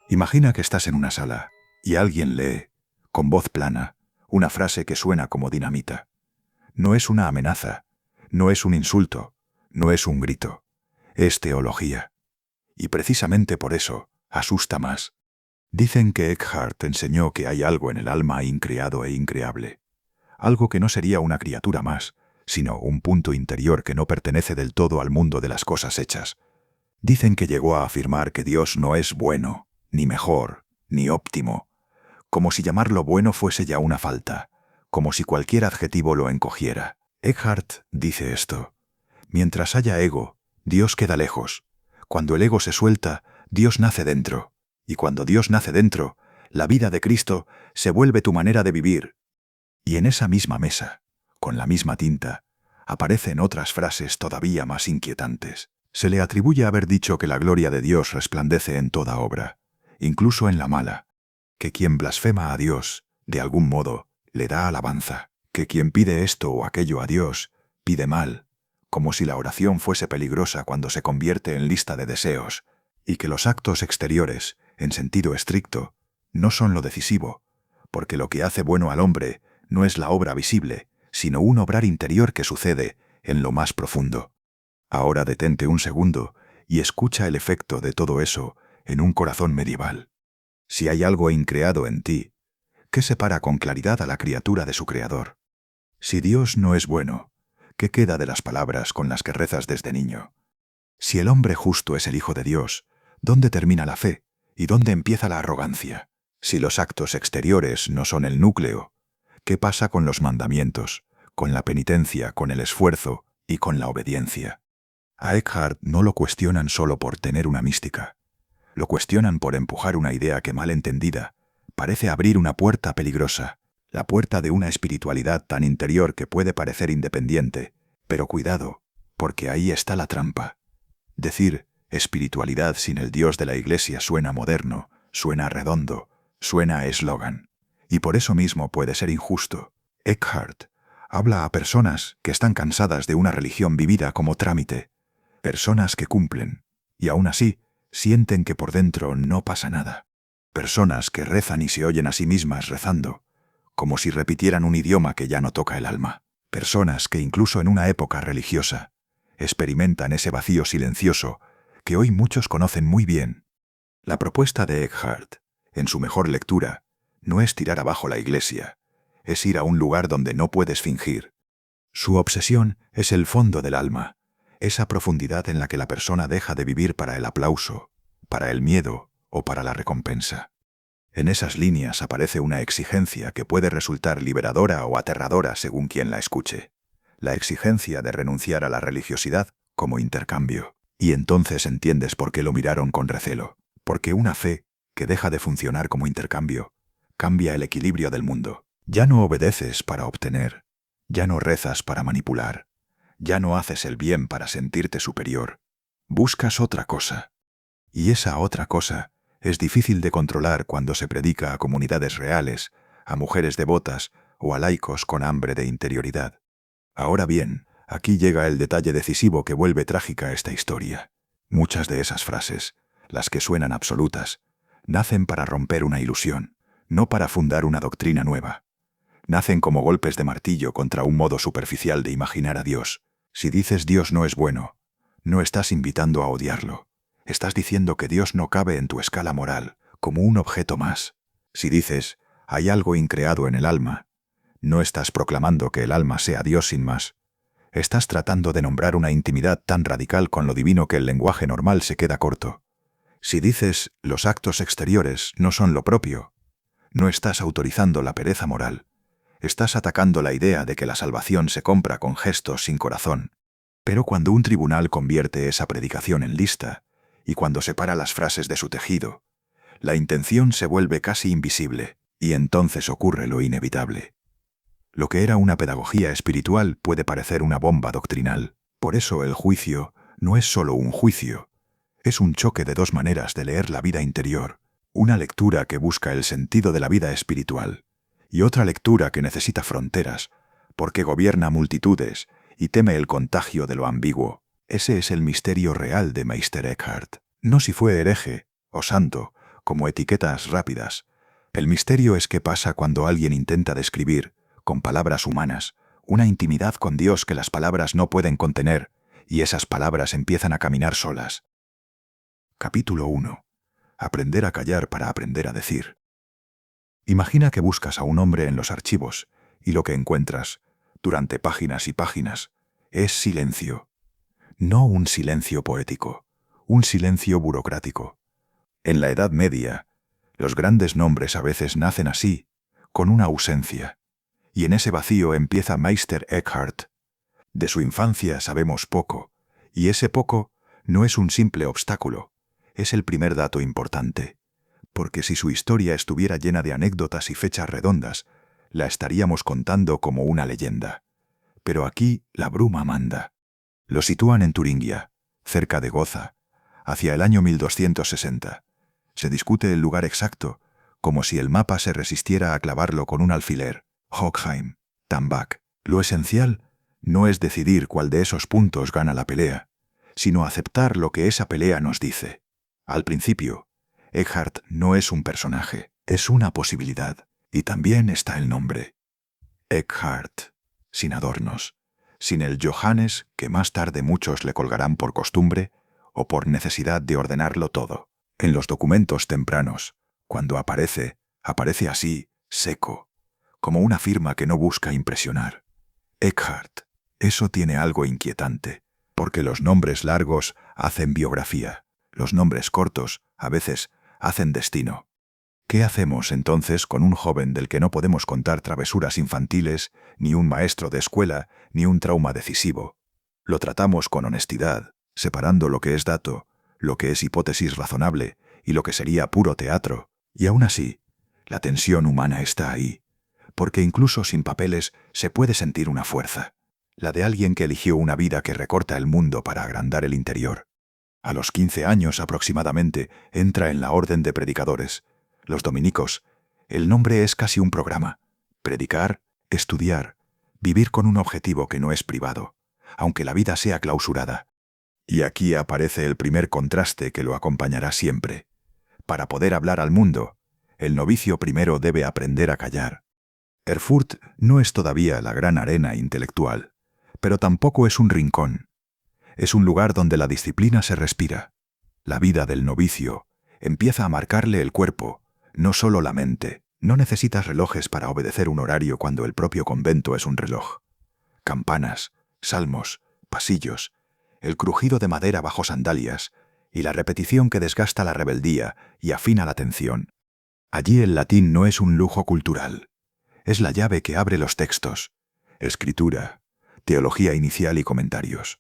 Imagina que estás en una sala y alguien lee, con voz plana, una frase que suena como dinamita. No es una amenaza, no es un insulto, no es un grito, es teología. Y precisamente por eso asusta más. Dicen que Eckhart enseñó que hay algo en el alma increado e increable. Algo que no sería una criatura más, sino un punto interior que no pertenece del todo al mundo de las cosas hechas. Dicen que llegó a afirmar que Dios no es bueno, ni mejor, ni óptimo, como si llamarlo bueno fuese ya una falta, como si cualquier adjetivo lo encogiera. Eckhart dice esto: mientras haya ego, Dios queda lejos. Cuando el ego se suelta, Dios nace dentro. Y cuando Dios nace dentro, la vida de Cristo se vuelve tu manera de vivir. Y en esa misma mesa, con la misma tinta, aparecen otras frases todavía más inquietantes. Se le atribuye haber dicho que la gloria de Dios resplandece en toda obra, incluso en la mala, que quien blasfema a Dios, de algún modo, le da alabanza, que quien pide esto o aquello a Dios, pide mal, como si la oración fuese peligrosa cuando se convierte en lista de deseos, y que los actos exteriores, en sentido estricto, no son lo decisivo, porque lo que hace bueno al hombre no es la obra visible, sino un obrar interior que sucede en lo más profundo. Ahora detente un segundo y escucha el efecto de todo eso en un corazón medieval. Si hay algo increado en ti, ¿qué separa con claridad a la criatura de su creador? Si Dios no es bueno, ¿qué queda de las palabras con las que rezas desde niño? Si el hombre justo es el Hijo de Dios, ¿dónde termina la fe y dónde empieza la arrogancia? Si los actos exteriores no son el núcleo, ¿qué pasa con los mandamientos, con la penitencia, con el esfuerzo y con la obediencia? A Eckhart no lo cuestionan solo por tener una mística. Lo cuestionan por empujar una idea que, mal entendida, parece abrir una puerta peligrosa, la puerta de una espiritualidad tan interior que puede parecer independiente, pero cuidado, porque ahí está la trampa. Decir espiritualidad sin el Dios de la Iglesia suena moderno, suena redondo, suena a eslogan, y por eso mismo puede ser injusto. Eckhart habla a personas que están cansadas de una religión vivida como trámite, personas que cumplen, y aún así sienten que por dentro no pasa nada. Personas que rezan y se oyen a sí mismas rezando, como si repitieran un idioma que ya no toca el alma. Personas que incluso en una época religiosa experimentan ese vacío silencioso que hoy muchos conocen muy bien. La propuesta de Eckhart, en su mejor lectura, no es tirar abajo la iglesia, es ir a un lugar donde no puedes fingir. Su obsesión es el fondo del alma, esa profundidad en la que la persona deja de vivir para el aplauso, para el miedo o para la recompensa. En esas líneas aparece una exigencia que puede resultar liberadora o aterradora según quien la escuche. La exigencia de renunciar a la religiosidad como intercambio. Y entonces entiendes por qué lo miraron con recelo. Porque una fe que deja de funcionar como intercambio cambia el equilibrio del mundo. Ya no obedeces para obtener, ya no rezas para manipular, ya no haces el bien para sentirte superior. Buscas otra cosa. Y esa otra cosa es difícil de controlar cuando se predica a comunidades reales, a mujeres devotas o a laicos con hambre de interioridad. Ahora bien, aquí llega el detalle decisivo que vuelve trágica esta historia. Muchas de esas frases, las que suenan absolutas, nacen para romper una ilusión, no para fundar una doctrina nueva. Nacen como golpes de martillo contra un modo superficial de imaginar a Dios. Si dices Dios no es bueno, no estás invitando a odiarlo. Estás diciendo que Dios no cabe en tu escala moral, como un objeto más. Si dices, hay algo increado en el alma, no estás proclamando que el alma sea Dios sin más. Estás tratando de nombrar una intimidad tan radical con lo divino que el lenguaje normal se queda corto. Si dices, los actos exteriores no son lo propio, no estás autorizando la pereza moral. Estás atacando la idea de que la salvación se compra con gestos sin corazón. Pero cuando un tribunal convierte esa predicación en lista, y cuando separa las frases de su tejido, la intención se vuelve casi invisible, y entonces ocurre lo inevitable. Lo que era una pedagogía espiritual puede parecer una bomba doctrinal. Por eso el juicio no es solo un juicio, es un choque de dos maneras de leer la vida interior, una lectura que busca el sentido de la vida espiritual, y otra lectura que necesita fronteras, porque gobierna multitudes y teme el contagio de lo ambiguo. Ese es el misterio real de Meister Eckhart. No si fue hereje o santo, como etiquetas rápidas. El misterio es qué pasa cuando alguien intenta describir, con palabras humanas, una intimidad con Dios que las palabras no pueden contener, y esas palabras empiezan a caminar solas. Capítulo 1. Aprender a callar para aprender a decir. Imagina que buscas a un hombre en los archivos, y lo que encuentras, durante páginas y páginas, es silencio. No un silencio poético, un silencio burocrático. En la Edad Media, los grandes nombres a veces nacen así, con una ausencia. Y en ese vacío empieza Meister Eckhart. De su infancia sabemos poco, y ese poco no es un simple obstáculo, es el primer dato importante. Porque si su historia estuviera llena de anécdotas y fechas redondas, la estaríamos contando como una leyenda. Pero aquí la bruma manda. Lo sitúan en Turingia, cerca de Goza, hacia el año 1260. Se discute el lugar exacto, como si el mapa se resistiera a clavarlo con un alfiler. Hochheim, Tambach. Lo esencial no es decidir cuál de esos puntos gana la pelea, sino aceptar lo que esa pelea nos dice. Al principio, Eckhart no es un personaje, es una posibilidad, y también está el nombre. Eckhart, sin adornos, sin el Johannes que más tarde muchos le colgarán por costumbre o por necesidad de ordenarlo todo. En los documentos tempranos, cuando aparece así, seco, como una firma que no busca impresionar. Eckhart, eso tiene algo inquietante, porque los nombres largos hacen biografía, los nombres cortos, a veces, hacen destino. ¿Qué hacemos entonces con un joven del que no podemos contar travesuras infantiles, ni un maestro de escuela, ni un trauma decisivo? Lo tratamos con honestidad, separando lo que es dato, lo que es hipótesis razonable y lo que sería puro teatro, y aún así, la tensión humana está ahí, porque incluso sin papeles se puede sentir una fuerza, la de alguien que eligió una vida que recorta el mundo para agrandar el interior. A los 15 años aproximadamente entra en la orden de predicadores, los dominicos. El nombre es casi un programa: predicar, estudiar, vivir con un objetivo que no es privado, aunque la vida sea clausurada. Y aquí aparece el primer contraste que lo acompañará siempre. Para poder hablar al mundo, el novicio primero debe aprender a callar. Erfurt no es todavía la gran arena intelectual, pero tampoco es un rincón. Es un lugar donde la disciplina se respira. La vida del novicio empieza a marcarle el cuerpo, no solo la mente. No necesitas relojes para obedecer un horario cuando el propio convento es un reloj. Campanas, salmos, pasillos, el crujido de madera bajo sandalias y la repetición que desgasta la rebeldía y afina la atención. Allí el latín no es un lujo cultural. Es la llave que abre los textos. Escritura, teología inicial y comentarios.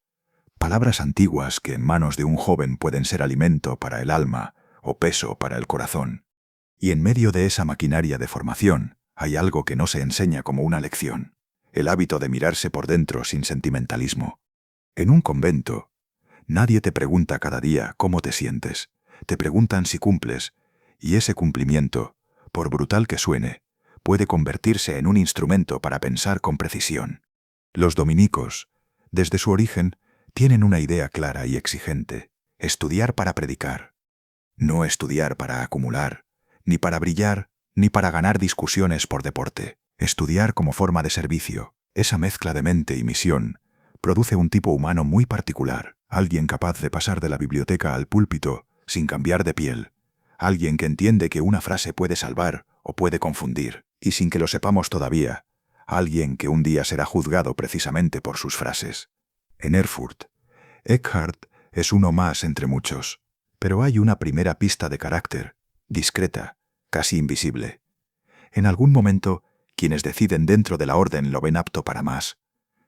Palabras antiguas que en manos de un joven pueden ser alimento para el alma o peso para el corazón. Y en medio de esa maquinaria de formación hay algo que no se enseña como una lección: el hábito de mirarse por dentro sin sentimentalismo. En un convento, nadie te pregunta cada día cómo te sientes, te preguntan si cumples, y ese cumplimiento, por brutal que suene, puede convertirse en un instrumento para pensar con precisión. Los dominicos, desde su origen, tienen una idea clara y exigente: estudiar para predicar. No estudiar para acumular, ni para brillar, ni para ganar discusiones por deporte. Estudiar como forma de servicio. Esa mezcla de mente y misión produce un tipo humano muy particular, alguien capaz de pasar de la biblioteca al púlpito sin cambiar de piel, alguien que entiende que una frase puede salvar o puede confundir, y sin que lo sepamos todavía, alguien que un día será juzgado precisamente por sus frases. En Erfurt, Eckhart es uno más entre muchos, pero hay una primera pista de carácter, discreta, casi invisible. En algún momento, quienes deciden dentro de la orden lo ven apto para más.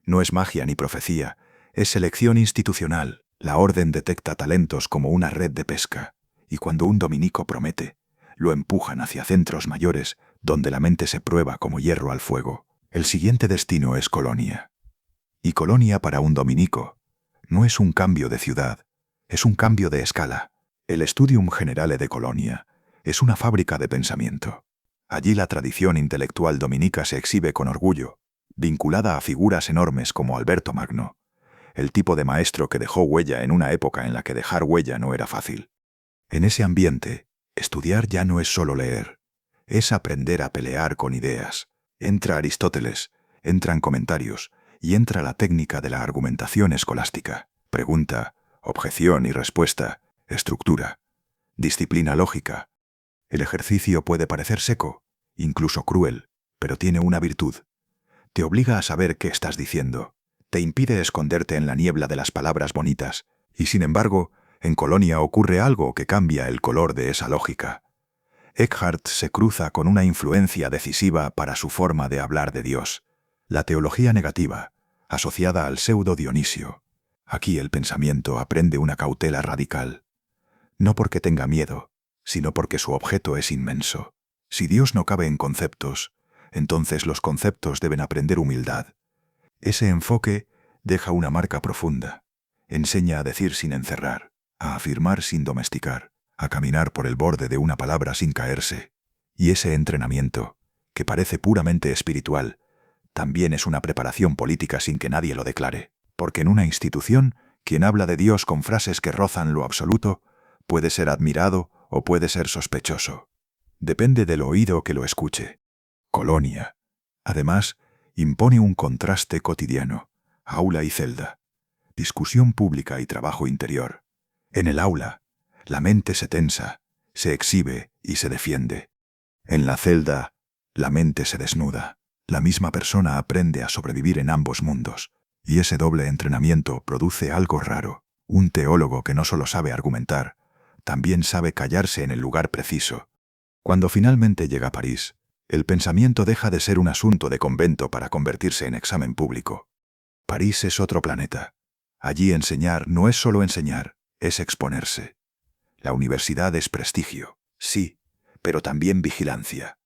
No es magia ni profecía, es selección institucional. La orden detecta talentos como una red de pesca, y cuando un dominico promete, lo empujan hacia centros mayores donde la mente se prueba como hierro al fuego. El siguiente destino es Colonia. Y Colonia para un dominico no es un cambio de ciudad, es un cambio de escala. El Studium Generale de Colonia es una fábrica de pensamiento. Allí la tradición intelectual dominica se exhibe con orgullo, vinculada a figuras enormes como Alberto Magno, el tipo de maestro que dejó huella en una época en la que dejar huella no era fácil. En ese ambiente, Estudiar ya no es solo leer, es aprender a pelear con ideas. Entra Aristóteles, entran comentarios y entra la técnica de la argumentación escolástica. Pregunta, objeción y respuesta, estructura, disciplina lógica. El ejercicio puede parecer seco, incluso cruel, pero tiene una virtud. Te obliga a saber qué estás diciendo, te impide esconderte en la niebla de las palabras bonitas, y sin embargo, en Colonia ocurre algo que cambia el color de esa lógica. Eckhart se cruza con una influencia decisiva para su forma de hablar de Dios, la teología negativa, asociada al pseudo Dionisio. Aquí el pensamiento aprende una cautela radical, no porque tenga miedo, sino porque su objeto es inmenso. Si Dios no cabe en conceptos, entonces los conceptos deben aprender humildad. Ese enfoque deja una marca profunda. Enseña a decir sin encerrar, a afirmar sin domesticar, a caminar por el borde de una palabra sin caerse. Y ese entrenamiento, que parece puramente espiritual, también es una preparación política sin que nadie lo declare. Porque en una institución, quien habla de Dios con frases que rozan lo absoluto, puede ser admirado o puede ser sospechoso. Depende del oído que lo escuche. Colonia, además, impone un contraste cotidiano, aula y celda, discusión pública y trabajo interior. En el aula, la mente se tensa, se exhibe y se defiende. En la celda, la mente se desnuda. La misma persona aprende a sobrevivir en ambos mundos, y ese doble entrenamiento produce algo raro. Un teólogo que no solo sabe argumentar, también sabe callarse en el lugar preciso. Cuando finalmente llega a París, el pensamiento deja de ser un asunto de convento para convertirse en examen público. París es otro planeta. Allí enseñar no es solo enseñar, es exponerse. La universidad es prestigio, sí, pero también vigilancia.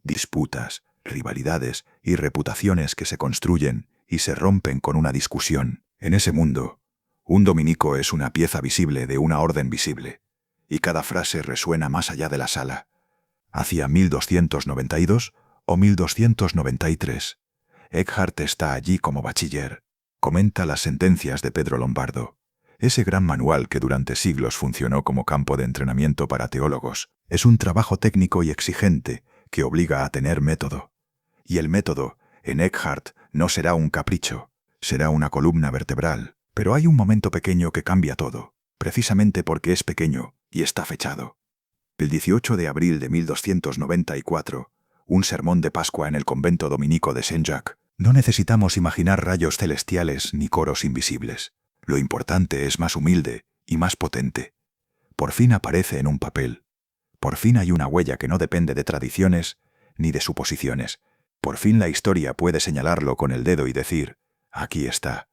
Disputas, rivalidades y reputaciones que se construyen y se rompen con una discusión. En ese mundo, un dominico es una pieza visible de una orden visible, y cada frase resuena más allá de la sala. Hacia 1292 o 1293, Eckhart está allí como bachiller. Comenta las sentencias de Pedro Lombardo. Ese gran manual que durante siglos funcionó como campo de entrenamiento para teólogos. Es un trabajo técnico y exigente que obliga a tener método. Y el método, en Eckhart, no será un capricho, será una columna vertebral. Pero hay un momento pequeño que cambia todo, precisamente porque es pequeño y está fechado. El 18 de abril de 1294, un sermón de Pascua en el convento dominico de Saint-Jacques. No necesitamos imaginar rayos celestiales ni coros invisibles. Lo importante es más humilde y más potente. Por fin aparece en un papel. Por fin hay una huella que no depende de tradiciones ni de suposiciones. Por fin la historia puede señalarlo con el dedo y decir, aquí está.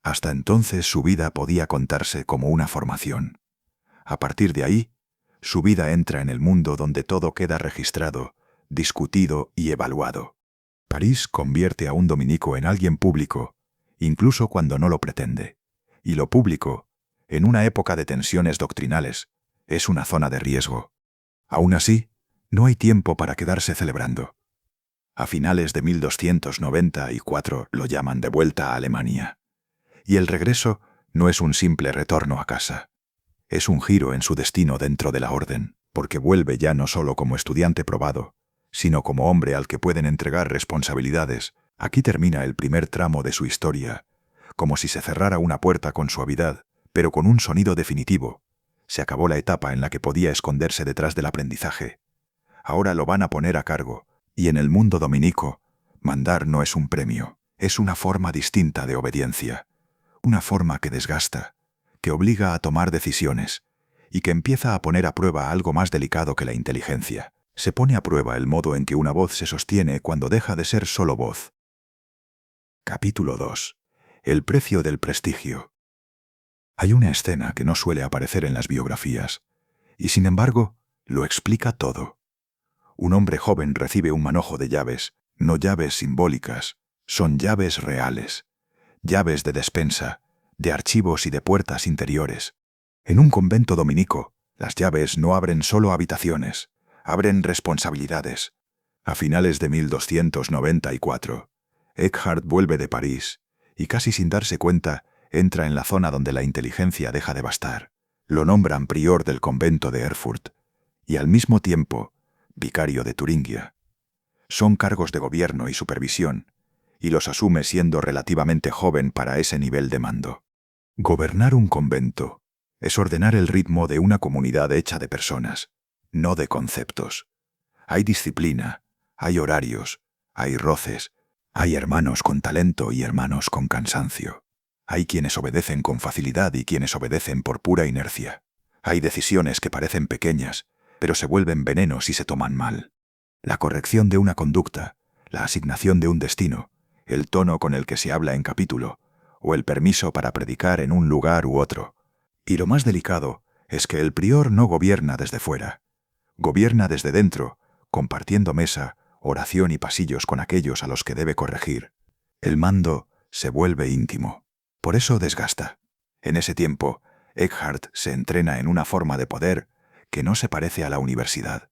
Hasta entonces su vida podía contarse como una formación. A partir de ahí, su vida entra en el mundo donde todo queda registrado, discutido y evaluado. París convierte a un dominico en alguien público, incluso cuando no lo pretende. Y lo público, en una época de tensiones doctrinales, es una zona de riesgo. Aún así, no hay tiempo para quedarse celebrando. A finales de 1294 lo llaman de vuelta a Alemania. Y el regreso no es un simple retorno a casa. Es un giro en su destino dentro de la orden, porque vuelve ya no solo como estudiante probado, sino como hombre al que pueden entregar responsabilidades. Aquí termina el primer tramo de su historia, como si se cerrara una puerta con suavidad, pero con un sonido definitivo. Se acabó la etapa en la que podía esconderse detrás del aprendizaje. Ahora lo van a poner a cargo, y en el mundo dominico, mandar no es un premio, es una forma distinta de obediencia, una forma que desgasta, que obliga a tomar decisiones, y que empieza a poner a prueba algo más delicado que la inteligencia. Se pone a prueba el modo en que una voz se sostiene cuando deja de ser solo voz. Capítulo 2. El precio del prestigio. Hay una escena que no suele aparecer en las biografías, y sin embargo, lo explica todo. Un hombre joven recibe un manojo de llaves, no llaves simbólicas, son llaves reales, llaves de despensa, de archivos y de puertas interiores. En un convento dominico, las llaves no abren solo habitaciones, abren responsabilidades. A finales de 1294, Eckhart vuelve de París y casi sin darse cuenta entra en la zona donde la inteligencia deja de bastar. Lo nombran prior del convento de Erfurt y al mismo tiempo vicario de Turingia. Son cargos de gobierno y supervisión, y los asume siendo relativamente joven para ese nivel de mando. Gobernar un convento es ordenar el ritmo de una comunidad hecha de personas, no de conceptos. Hay disciplina, hay horarios, hay roces, hay hermanos con talento y hermanos con cansancio. Hay quienes obedecen con facilidad y quienes obedecen por pura inercia. Hay decisiones que parecen pequeñas, pero se vuelven veneno si se toman mal. La corrección de una conducta, la asignación de un destino, el tono con el que se habla en capítulo, o el permiso para predicar en un lugar u otro. Y lo más delicado es que el prior no gobierna desde fuera. Gobierna desde dentro, compartiendo mesa, oración y pasillos con aquellos a los que debe corregir. El mando se vuelve íntimo. Por eso desgasta. En ese tiempo, Eckhart se entrena en una forma de poder que no se parece a la universidad.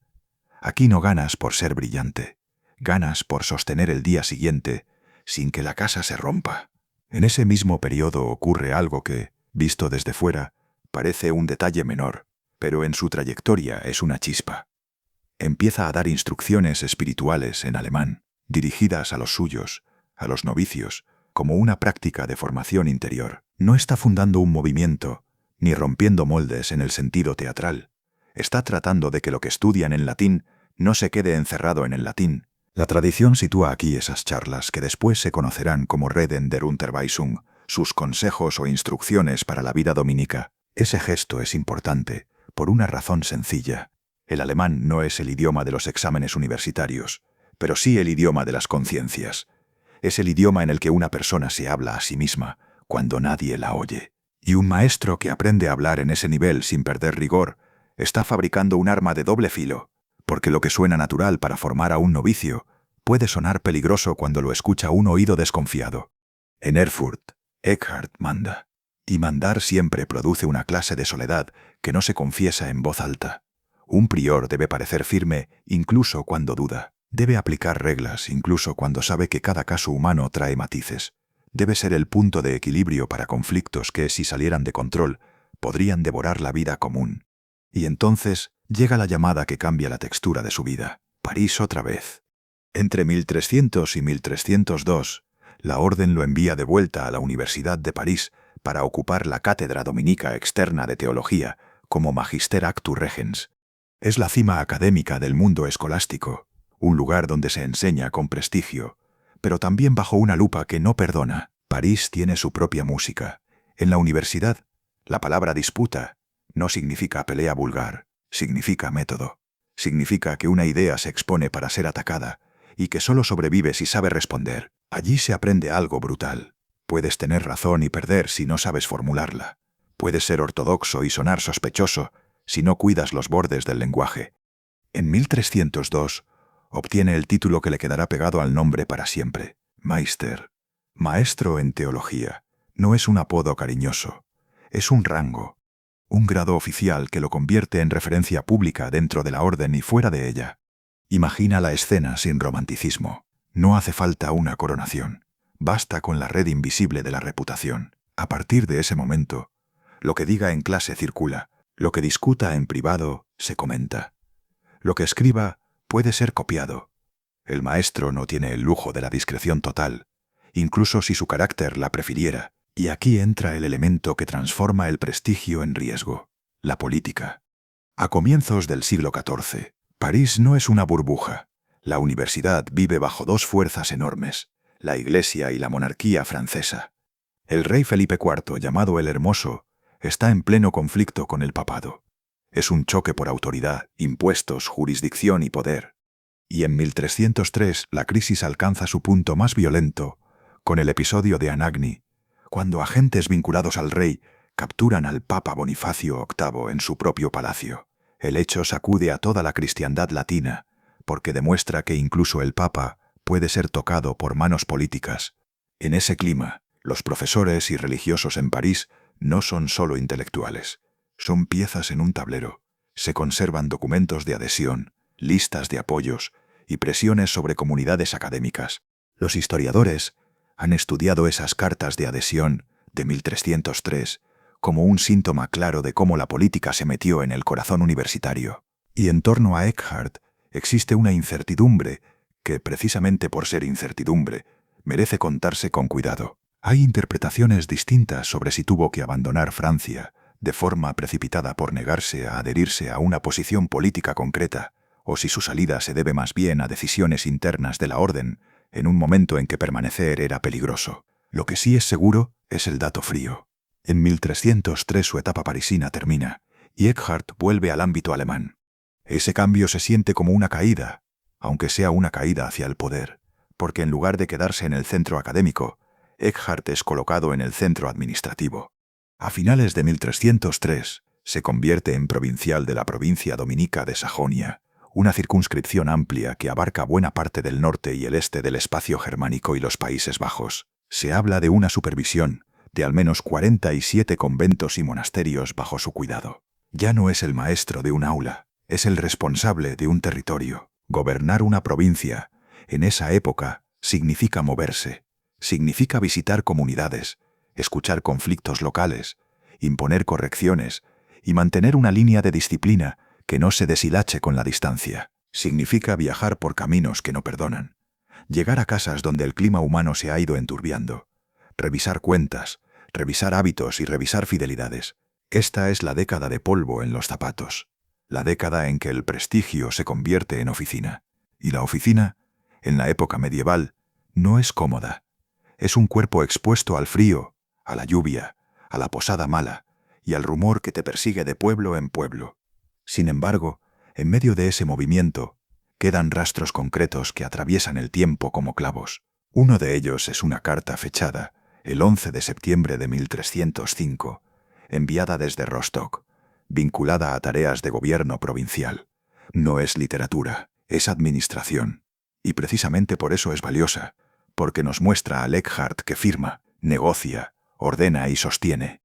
Aquí no ganas por ser brillante. Ganas por sostener el día siguiente sin que la casa se rompa. En ese mismo periodo ocurre algo que, visto desde fuera, parece un detalle menor, pero en su trayectoria es una chispa. Empieza a dar instrucciones espirituales en alemán, dirigidas a los suyos, a los novicios, como una práctica de formación interior. No está fundando un movimiento, ni rompiendo moldes en el sentido teatral. Está tratando de que lo que estudian en latín no se quede encerrado en el latín. La tradición sitúa aquí esas charlas que después se conocerán como Reden der Unterweisung, sus consejos o instrucciones para la vida dominica. Ese gesto es importante, por una razón sencilla. El alemán no es el idioma de los exámenes universitarios, pero sí el idioma de las conciencias. Es el idioma en el que una persona se habla a sí misma cuando nadie la oye. Y un maestro que aprende a hablar en ese nivel sin perder rigor está fabricando un arma de doble filo, porque lo que suena natural para formar a un novicio puede sonar peligroso cuando lo escucha un oído desconfiado. En Erfurt, Eckhart manda. Y mandar siempre produce una clase de soledad que no se confiesa en voz alta. Un prior debe parecer firme incluso cuando duda. Debe aplicar reglas incluso cuando sabe que cada caso humano trae matices. Debe ser el punto de equilibrio para conflictos que, si salieran de control, podrían devorar la vida común. Y entonces llega la llamada que cambia la textura de su vida. París otra vez. Entre 1300 y 1302, la orden lo envía de vuelta a la Universidad de París para ocupar la cátedra dominica externa de teología como Magister Actu Regens. Es la cima académica del mundo escolástico, un lugar donde se enseña con prestigio, pero también bajo una lupa que no perdona. París tiene su propia música. En la universidad, la palabra disputa no significa pelea vulgar, significa método. Significa que una idea se expone para ser atacada y que solo sobrevive si sabe responder. Allí se aprende algo brutal. Puedes tener razón y perder si no sabes formularla. Puedes ser ortodoxo y sonar sospechoso si no cuidas los bordes del lenguaje. En 1302 obtiene el título que le quedará pegado al nombre para siempre, Meister. Maestro en teología. No es un apodo cariñoso, es un rango, un grado oficial que lo convierte en referencia pública dentro de la orden y fuera de ella. Imagina la escena sin romanticismo. No hace falta una coronación. Basta con la red invisible de la reputación. A partir de ese momento, lo que diga en clase circula, lo que discuta en privado se comenta. Lo que escriba puede ser copiado. El maestro no tiene el lujo de la discreción total, incluso si su carácter la prefiriera. Y aquí entra el elemento que transforma el prestigio en riesgo, la política. A comienzos del siglo XIV, París no es una burbuja. La universidad vive bajo dos fuerzas enormes, la Iglesia y la monarquía francesa. El rey Felipe IV, llamado el Hermoso, está en pleno conflicto con el papado. Es un choque por autoridad, impuestos, jurisdicción y poder. Y en 1303 la crisis alcanza su punto más violento con el episodio de Anagni, cuando agentes vinculados al rey capturan al Papa Bonifacio VIII en su propio palacio. El hecho sacude a toda la cristiandad latina, porque demuestra que incluso el Papa puede ser tocado por manos políticas. En ese clima, los profesores y religiosos en París no son solo intelectuales, son piezas en un tablero. Se conservan documentos de adhesión, listas de apoyos y presiones sobre comunidades académicas. Los historiadores han estudiado esas cartas de adhesión de 1303 como un síntoma claro de cómo la política se metió en el corazón universitario. Y en torno a Eckhart existe una incertidumbre que, precisamente por ser incertidumbre, merece contarse con cuidado. Hay interpretaciones distintas sobre si tuvo que abandonar Francia de forma precipitada por negarse a adherirse a una posición política concreta, o si su salida se debe más bien a decisiones internas de la orden, en un momento en que permanecer era peligroso. Lo que sí es seguro es el dato frío. En 1303 su etapa parisina termina, y Eckhart vuelve al ámbito alemán. Ese cambio se siente como una caída, aunque sea una caída hacia el poder, porque en lugar de quedarse en el centro académico, Eckhart es colocado en el centro administrativo. A finales de 1303 se convierte en provincial de la provincia dominica de Sajonia, una circunscripción amplia que abarca buena parte del norte y el este del espacio germánico y los Países Bajos. Se habla de una supervisión de al menos 47 conventos y monasterios bajo su cuidado. Ya no es el maestro de un aula, es el responsable de un territorio. Gobernar una provincia, en esa época, significa moverse, significa visitar comunidades, escuchar conflictos locales, imponer correcciones y mantener una línea de disciplina que no se deshilache con la distancia. Significa viajar por caminos que no perdonan, llegar a casas donde el clima humano se ha ido enturbiando, revisar cuentas, revisar hábitos y revisar fidelidades. Esta es la década de polvo en los zapatos, la década en que el prestigio se convierte en oficina. Y la oficina, en la época medieval, no es cómoda. Es un cuerpo expuesto al frío, a la lluvia, a la posada mala y al rumor que te persigue de pueblo en pueblo. Sin embargo, en medio de ese movimiento, quedan rastros concretos que atraviesan el tiempo como clavos. Uno de ellos es una carta fechada el 11 de septiembre de 1305, enviada desde Rostock, vinculada a tareas de gobierno provincial. No es literatura, es administración. Y precisamente por eso es valiosa, porque nos muestra al Eckhart que firma, negocia, ordena y sostiene.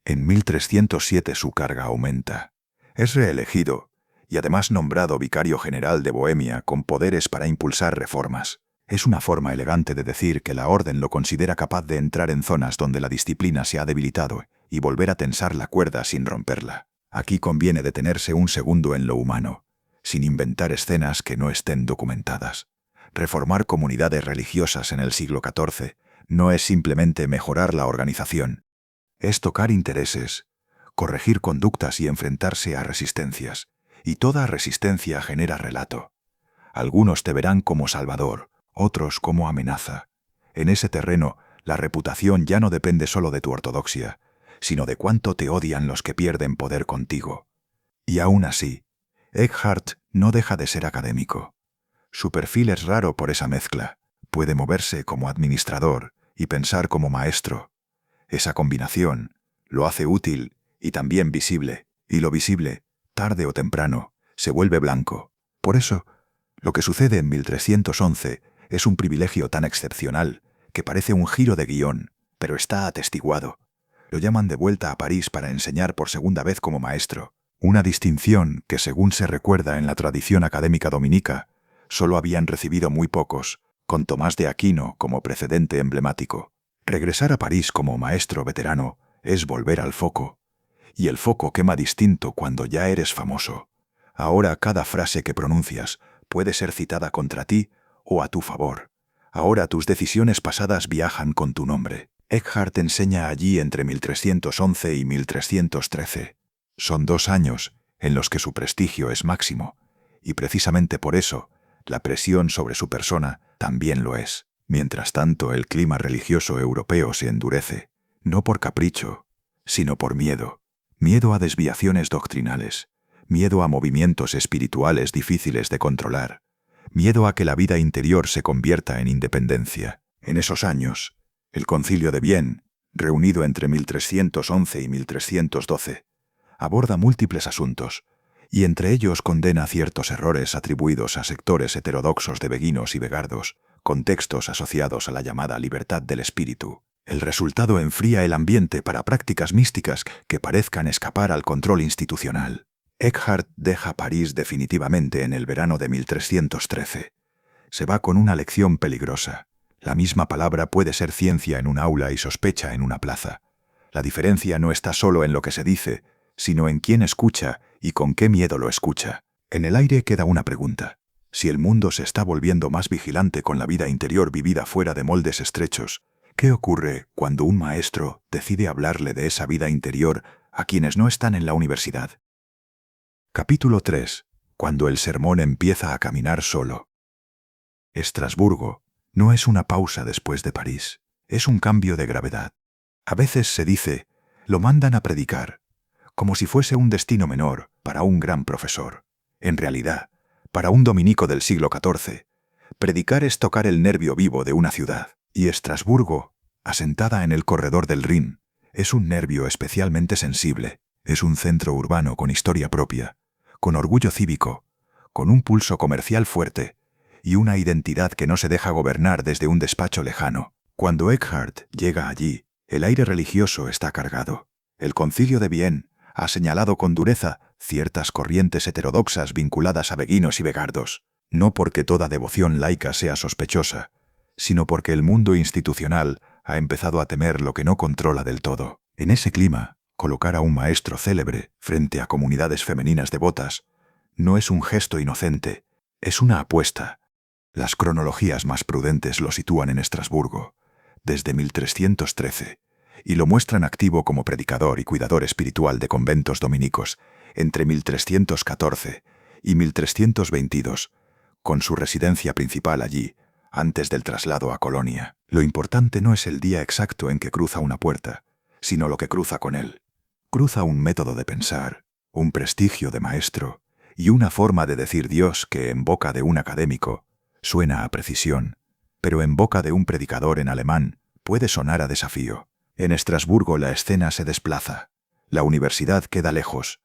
En 1307 su carga aumenta. Es reelegido y además nombrado vicario general de Bohemia con poderes para impulsar reformas. Es una forma elegante de decir que la orden lo considera capaz de entrar en zonas donde la disciplina se ha debilitado y volver a tensar la cuerda sin romperla. Aquí conviene detenerse un segundo en lo humano, sin inventar escenas que no estén documentadas. Reformar comunidades religiosas en el siglo XIV no es simplemente mejorar la organización. Es tocar intereses, corregir conductas y enfrentarse a resistencias. Y toda resistencia genera relato. Algunos te verán como salvador, otros como amenaza. En ese terreno, la reputación ya no depende solo de tu ortodoxia, sino de cuánto te odian los que pierden poder contigo. Y aún así, Eckhart no deja de ser académico. Su perfil es raro por esa mezcla. Puede moverse como administrador y pensar como maestro. Esa combinación lo hace útil y también visible, y lo visible, tarde o temprano, se vuelve blanco. Por eso, lo que sucede en 1311 es un privilegio tan excepcional que parece un giro de guión, pero está atestiguado. Lo llaman de vuelta a París para enseñar por segunda vez como maestro, una distinción que, según se recuerda en la tradición académica dominica, solo habían recibido muy pocos, con Tomás de Aquino como precedente emblemático. Regresar a París como maestro veterano es volver al foco, y el foco quema distinto cuando ya eres famoso. Ahora cada frase que pronuncias puede ser citada contra ti o a tu favor. Ahora tus decisiones pasadas viajan con tu nombre. Eckhart enseña allí entre 1311 y 1313. Son 2 años en los que su prestigio es máximo, y precisamente por eso, la presión sobre su persona también lo es. Mientras tanto, el clima religioso europeo se endurece, no por capricho, sino por miedo. Miedo a desviaciones doctrinales, miedo a movimientos espirituales difíciles de controlar, miedo a que la vida interior se convierta en independencia. En esos años, el Concilio de Vienne, reunido entre 1311 y 1312, aborda múltiples asuntos, y entre ellos condena ciertos errores atribuidos a sectores heterodoxos de beguinos y vegardos, contextos asociados a la llamada libertad del espíritu. El resultado enfría el ambiente para prácticas místicas que parezcan escapar al control institucional. Eckhart deja París definitivamente en el verano de 1313. Se va con una lección peligrosa. La misma palabra puede ser ciencia en un aula y sospecha en una plaza. La diferencia no está solo en lo que se dice, sino en quién escucha y con qué miedo lo escucha. En el aire queda una pregunta. Si el mundo se está volviendo más vigilante con la vida interior vivida fuera de moldes estrechos, ¿qué ocurre cuando un maestro decide hablarle de esa vida interior a quienes no están en la universidad? Capítulo 3. Cuando el sermón empieza a caminar solo. Estrasburgo no es una pausa después de París, es un cambio de gravedad. A veces se dice, lo mandan a predicar, como si fuese un destino menor para un gran profesor. En realidad, para un dominico del siglo XIV, predicar es tocar el nervio vivo de una ciudad, y Estrasburgo, asentada en el corredor del Rin, es un nervio especialmente sensible, es un centro urbano con historia propia, con orgullo cívico, con un pulso comercial fuerte y una identidad que no se deja gobernar desde un despacho lejano. Cuando Eckhart llega allí, el aire religioso está cargado. El Concilio de Vienne ha señalado con dureza ciertas corrientes heterodoxas vinculadas a beguinos y begardos, no porque toda devoción laica sea sospechosa, sino porque el mundo institucional ha empezado a temer lo que no controla del todo. En ese clima, colocar a un maestro célebre frente a comunidades femeninas devotas no es un gesto inocente, es una apuesta. Las cronologías más prudentes lo sitúan en Estrasburgo, desde 1313, y lo muestran activo como predicador y cuidador espiritual de conventos dominicos entre 1314 y 1322, con su residencia principal allí, antes del traslado a Colonia. Lo importante no es el día exacto en que cruza una puerta, sino lo que cruza con él. Cruza un método de pensar, un prestigio de maestro y una forma de decir Dios que en boca de un académico suena a precisión, pero en boca de un predicador en alemán puede sonar a desafío. En Estrasburgo la escena se desplaza. La universidad queda lejos.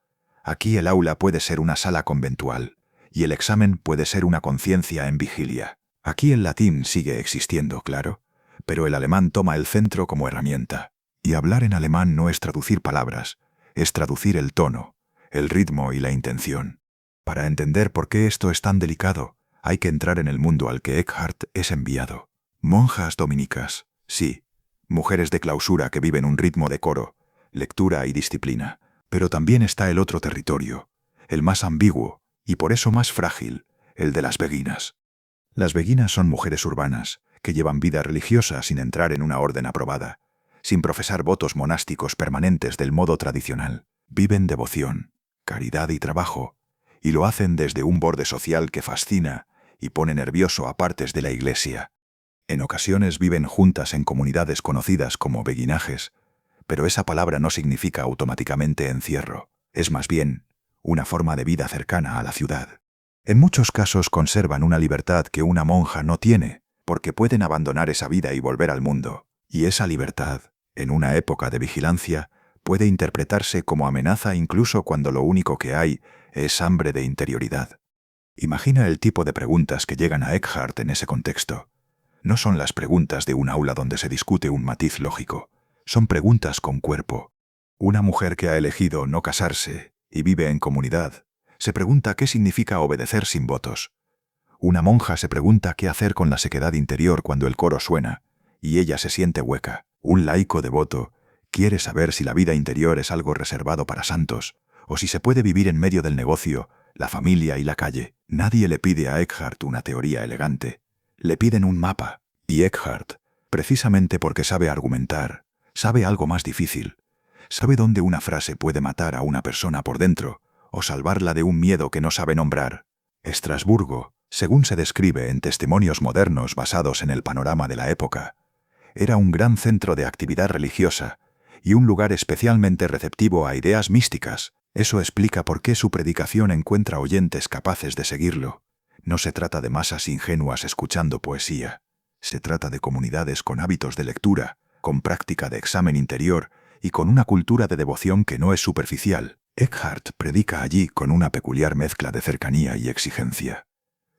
Aquí el aula puede ser una sala conventual y el examen puede ser una conciencia en vigilia. Aquí el latín sigue existiendo, claro, pero el alemán toma el centro como herramienta. Y hablar en alemán no es traducir palabras, es traducir el tono, el ritmo y la intención. Para entender por qué esto es tan delicado, hay que entrar en el mundo al que Eckhart es enviado. Monjas dominicas, sí, mujeres de clausura que viven un ritmo de coro, lectura y disciplina. Pero también está el otro territorio, el más ambiguo y por eso más frágil, el de las beguinas. Las beguinas son mujeres urbanas que llevan vida religiosa sin entrar en una orden aprobada, sin profesar votos monásticos permanentes del modo tradicional. Viven devoción, caridad y trabajo, y lo hacen desde un borde social que fascina y pone nervioso a partes de la iglesia. En ocasiones viven juntas en comunidades conocidas como beguinajes, pero esa palabra no significa automáticamente encierro, es más bien una forma de vida cercana a la ciudad. En muchos casos conservan una libertad que una monja no tiene, porque pueden abandonar esa vida y volver al mundo, y esa libertad, en una época de vigilancia, puede interpretarse como amenaza incluso cuando lo único que hay es hambre de interioridad. Imagina el tipo de preguntas que llegan a Eckhart en ese contexto. No son las preguntas de un aula donde se discute un matiz lógico. Son preguntas con cuerpo. Una mujer que ha elegido no casarse y vive en comunidad se pregunta qué significa obedecer sin votos. Una monja se pregunta qué hacer con la sequedad interior cuando el coro suena y ella se siente hueca. Un laico devoto quiere saber si la vida interior es algo reservado para santos o si se puede vivir en medio del negocio, la familia y la calle. Nadie le pide a Eckhart una teoría elegante. Le piden un mapa. Y Eckhart, precisamente porque sabe argumentar, sabe algo más difícil. Sabe dónde una frase puede matar a una persona por dentro o salvarla de un miedo que no sabe nombrar. Estrasburgo, según se describe en testimonios modernos basados en el panorama de la época, era un gran centro de actividad religiosa y un lugar especialmente receptivo a ideas místicas. Eso explica por qué su predicación encuentra oyentes capaces de seguirlo. No se trata de masas ingenuas escuchando poesía. Se trata de comunidades con hábitos de lectura, con práctica de examen interior y con una cultura de devoción que no es superficial. Eckhart predica allí con una peculiar mezcla de cercanía y exigencia.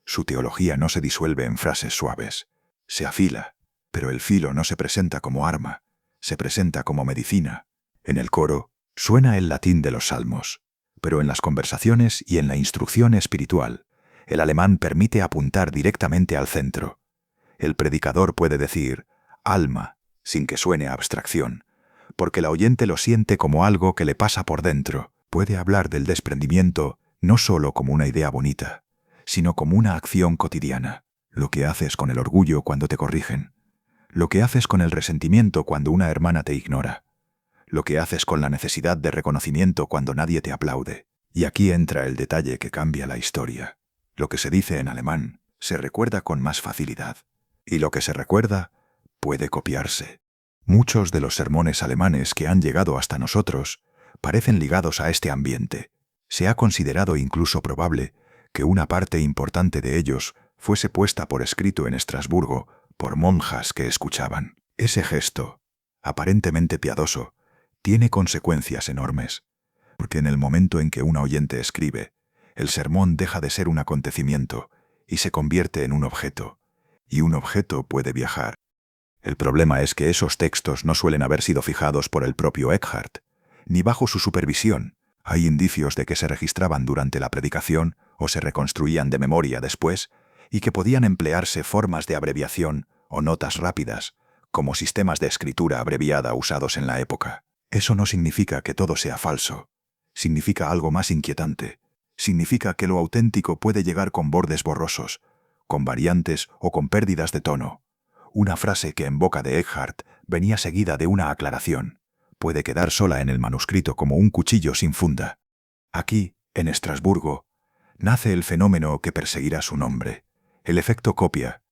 Su teología no se disuelve en frases suaves. Se afila, pero el filo no se presenta como arma, se presenta como medicina. En el coro suena el latín de los salmos, pero en las conversaciones y en la instrucción espiritual, el alemán permite apuntar directamente al centro. El predicador puede decir alma, sin que suene a abstracción, porque la oyente lo siente como algo que le pasa por dentro. Puede hablar del desprendimiento no solo como una idea bonita, sino como una acción cotidiana. Lo que haces con el orgullo cuando te corrigen, lo que haces con el resentimiento cuando una hermana te ignora, lo que haces con la necesidad de reconocimiento cuando nadie te aplaude. Y aquí entra el detalle que cambia la historia. Lo que se dice en alemán se recuerda con más facilidad, y lo que se recuerda puede copiarse. Muchos de los sermones alemanes que han llegado hasta nosotros parecen ligados a este ambiente. Se ha considerado incluso probable que una parte importante de ellos fuese puesta por escrito en Estrasburgo por monjas que escuchaban. Ese gesto, aparentemente piadoso, tiene consecuencias enormes, porque en el momento en que un oyente escribe, el sermón deja de ser un acontecimiento y se convierte en un objeto, y un objeto puede viajar. El problema es que esos textos no suelen haber sido fijados por el propio Eckhart, ni bajo su supervisión. Hay indicios de que se registraban durante la predicación o se reconstruían de memoria después, y que podían emplearse formas de abreviación o notas rápidas, como sistemas de escritura abreviada usados en la época. Eso no significa que todo sea falso. Significa algo más inquietante. Significa que lo auténtico puede llegar con bordes borrosos, con variantes o con pérdidas de tono. Una frase que en boca de Eckhart venía seguida de una aclaración puede quedar sola en el manuscrito como un cuchillo sin funda. Aquí, en Estrasburgo, nace el fenómeno que perseguirá su nombre, el efecto copia.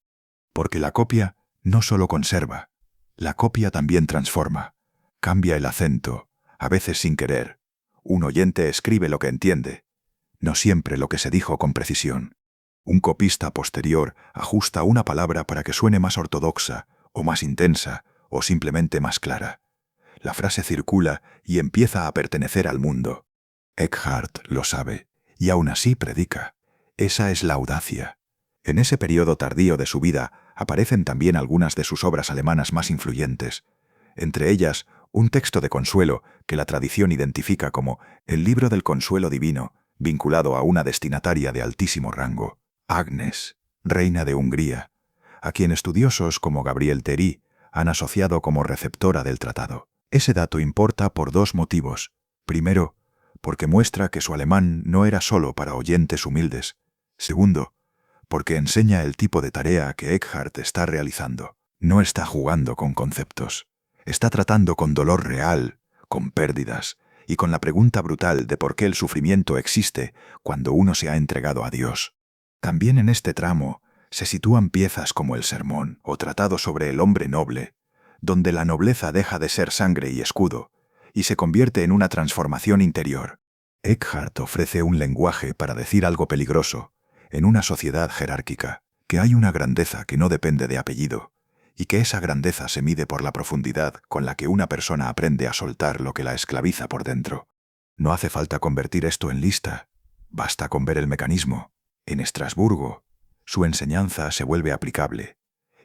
Porque la copia no solo conserva, la copia también transforma. Cambia el acento, a veces sin querer. Un oyente escribe lo que entiende, no siempre lo que se dijo con precisión. Un copista posterior ajusta una palabra para que suene más ortodoxa, o más intensa, o simplemente más clara. La frase circula y empieza a pertenecer al mundo. Eckhart lo sabe, y aún así predica. Esa es la audacia. En ese periodo tardío de su vida aparecen también algunas de sus obras alemanas más influyentes, entre ellas un texto de consuelo que la tradición identifica como el Libro del Consuelo Divino, vinculado a una destinataria de altísimo rango, Agnes, reina de Hungría, a quien estudiosos como Gabriel Thierry han asociado como receptora del tratado. Ese dato importa por dos motivos. Primero, porque muestra que su alemán no era solo para oyentes humildes. Segundo, porque enseña el tipo de tarea que Eckhart está realizando. No está jugando con conceptos. Está tratando con dolor real, con pérdidas, y con la pregunta brutal de por qué el sufrimiento existe cuando uno se ha entregado a Dios. También en este tramo se sitúan piezas como el sermón o tratado sobre el hombre noble, donde la nobleza deja de ser sangre y escudo, y se convierte en una transformación interior. Eckhart ofrece un lenguaje para decir algo peligroso, en una sociedad jerárquica, que hay una grandeza que no depende de apellido, y que esa grandeza se mide por la profundidad con la que una persona aprende a soltar lo que la esclaviza por dentro. No hace falta convertir esto en lista, basta con ver el mecanismo. En Estrasburgo, su enseñanza se vuelve aplicable,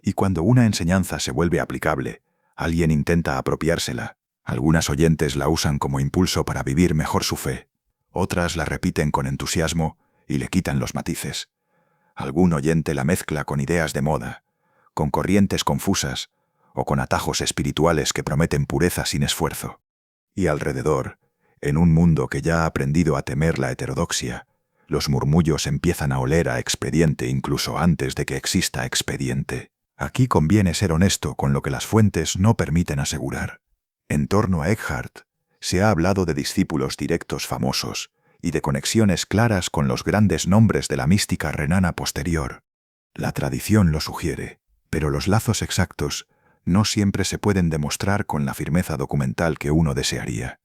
y cuando una enseñanza se vuelve aplicable, alguien intenta apropiársela. Algunas oyentes la usan como impulso para vivir mejor su fe, otras la repiten con entusiasmo y le quitan los matices. Algún oyente la mezcla con ideas de moda, con corrientes confusas o con atajos espirituales que prometen pureza sin esfuerzo. Y alrededor, en un mundo que ya ha aprendido a temer la heterodoxia, los murmullos empiezan a oler a expediente incluso antes de que exista expediente. Aquí conviene ser honesto con lo que las fuentes no permiten asegurar. En torno a Eckhart se ha hablado de discípulos directos famosos y de conexiones claras con los grandes nombres de la mística renana posterior. La tradición lo sugiere, pero los lazos exactos no siempre se pueden demostrar con la firmeza documental que uno desearía.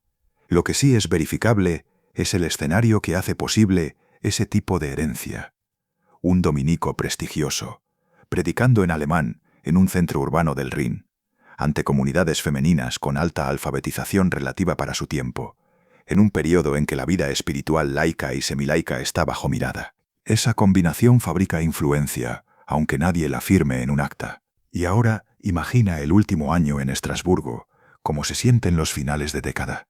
Lo que sí es verificable es el escenario que hace posible ese tipo de herencia. Un dominico prestigioso, predicando en alemán en un centro urbano del Rin, ante comunidades femeninas con alta alfabetización relativa para su tiempo, en un periodo en que la vida espiritual laica y semilaica está bajo mirada. Esa combinación fabrica influencia, aunque nadie la firme en un acta. Y ahora imagina el último año en Estrasburgo, como se sienten los finales de década.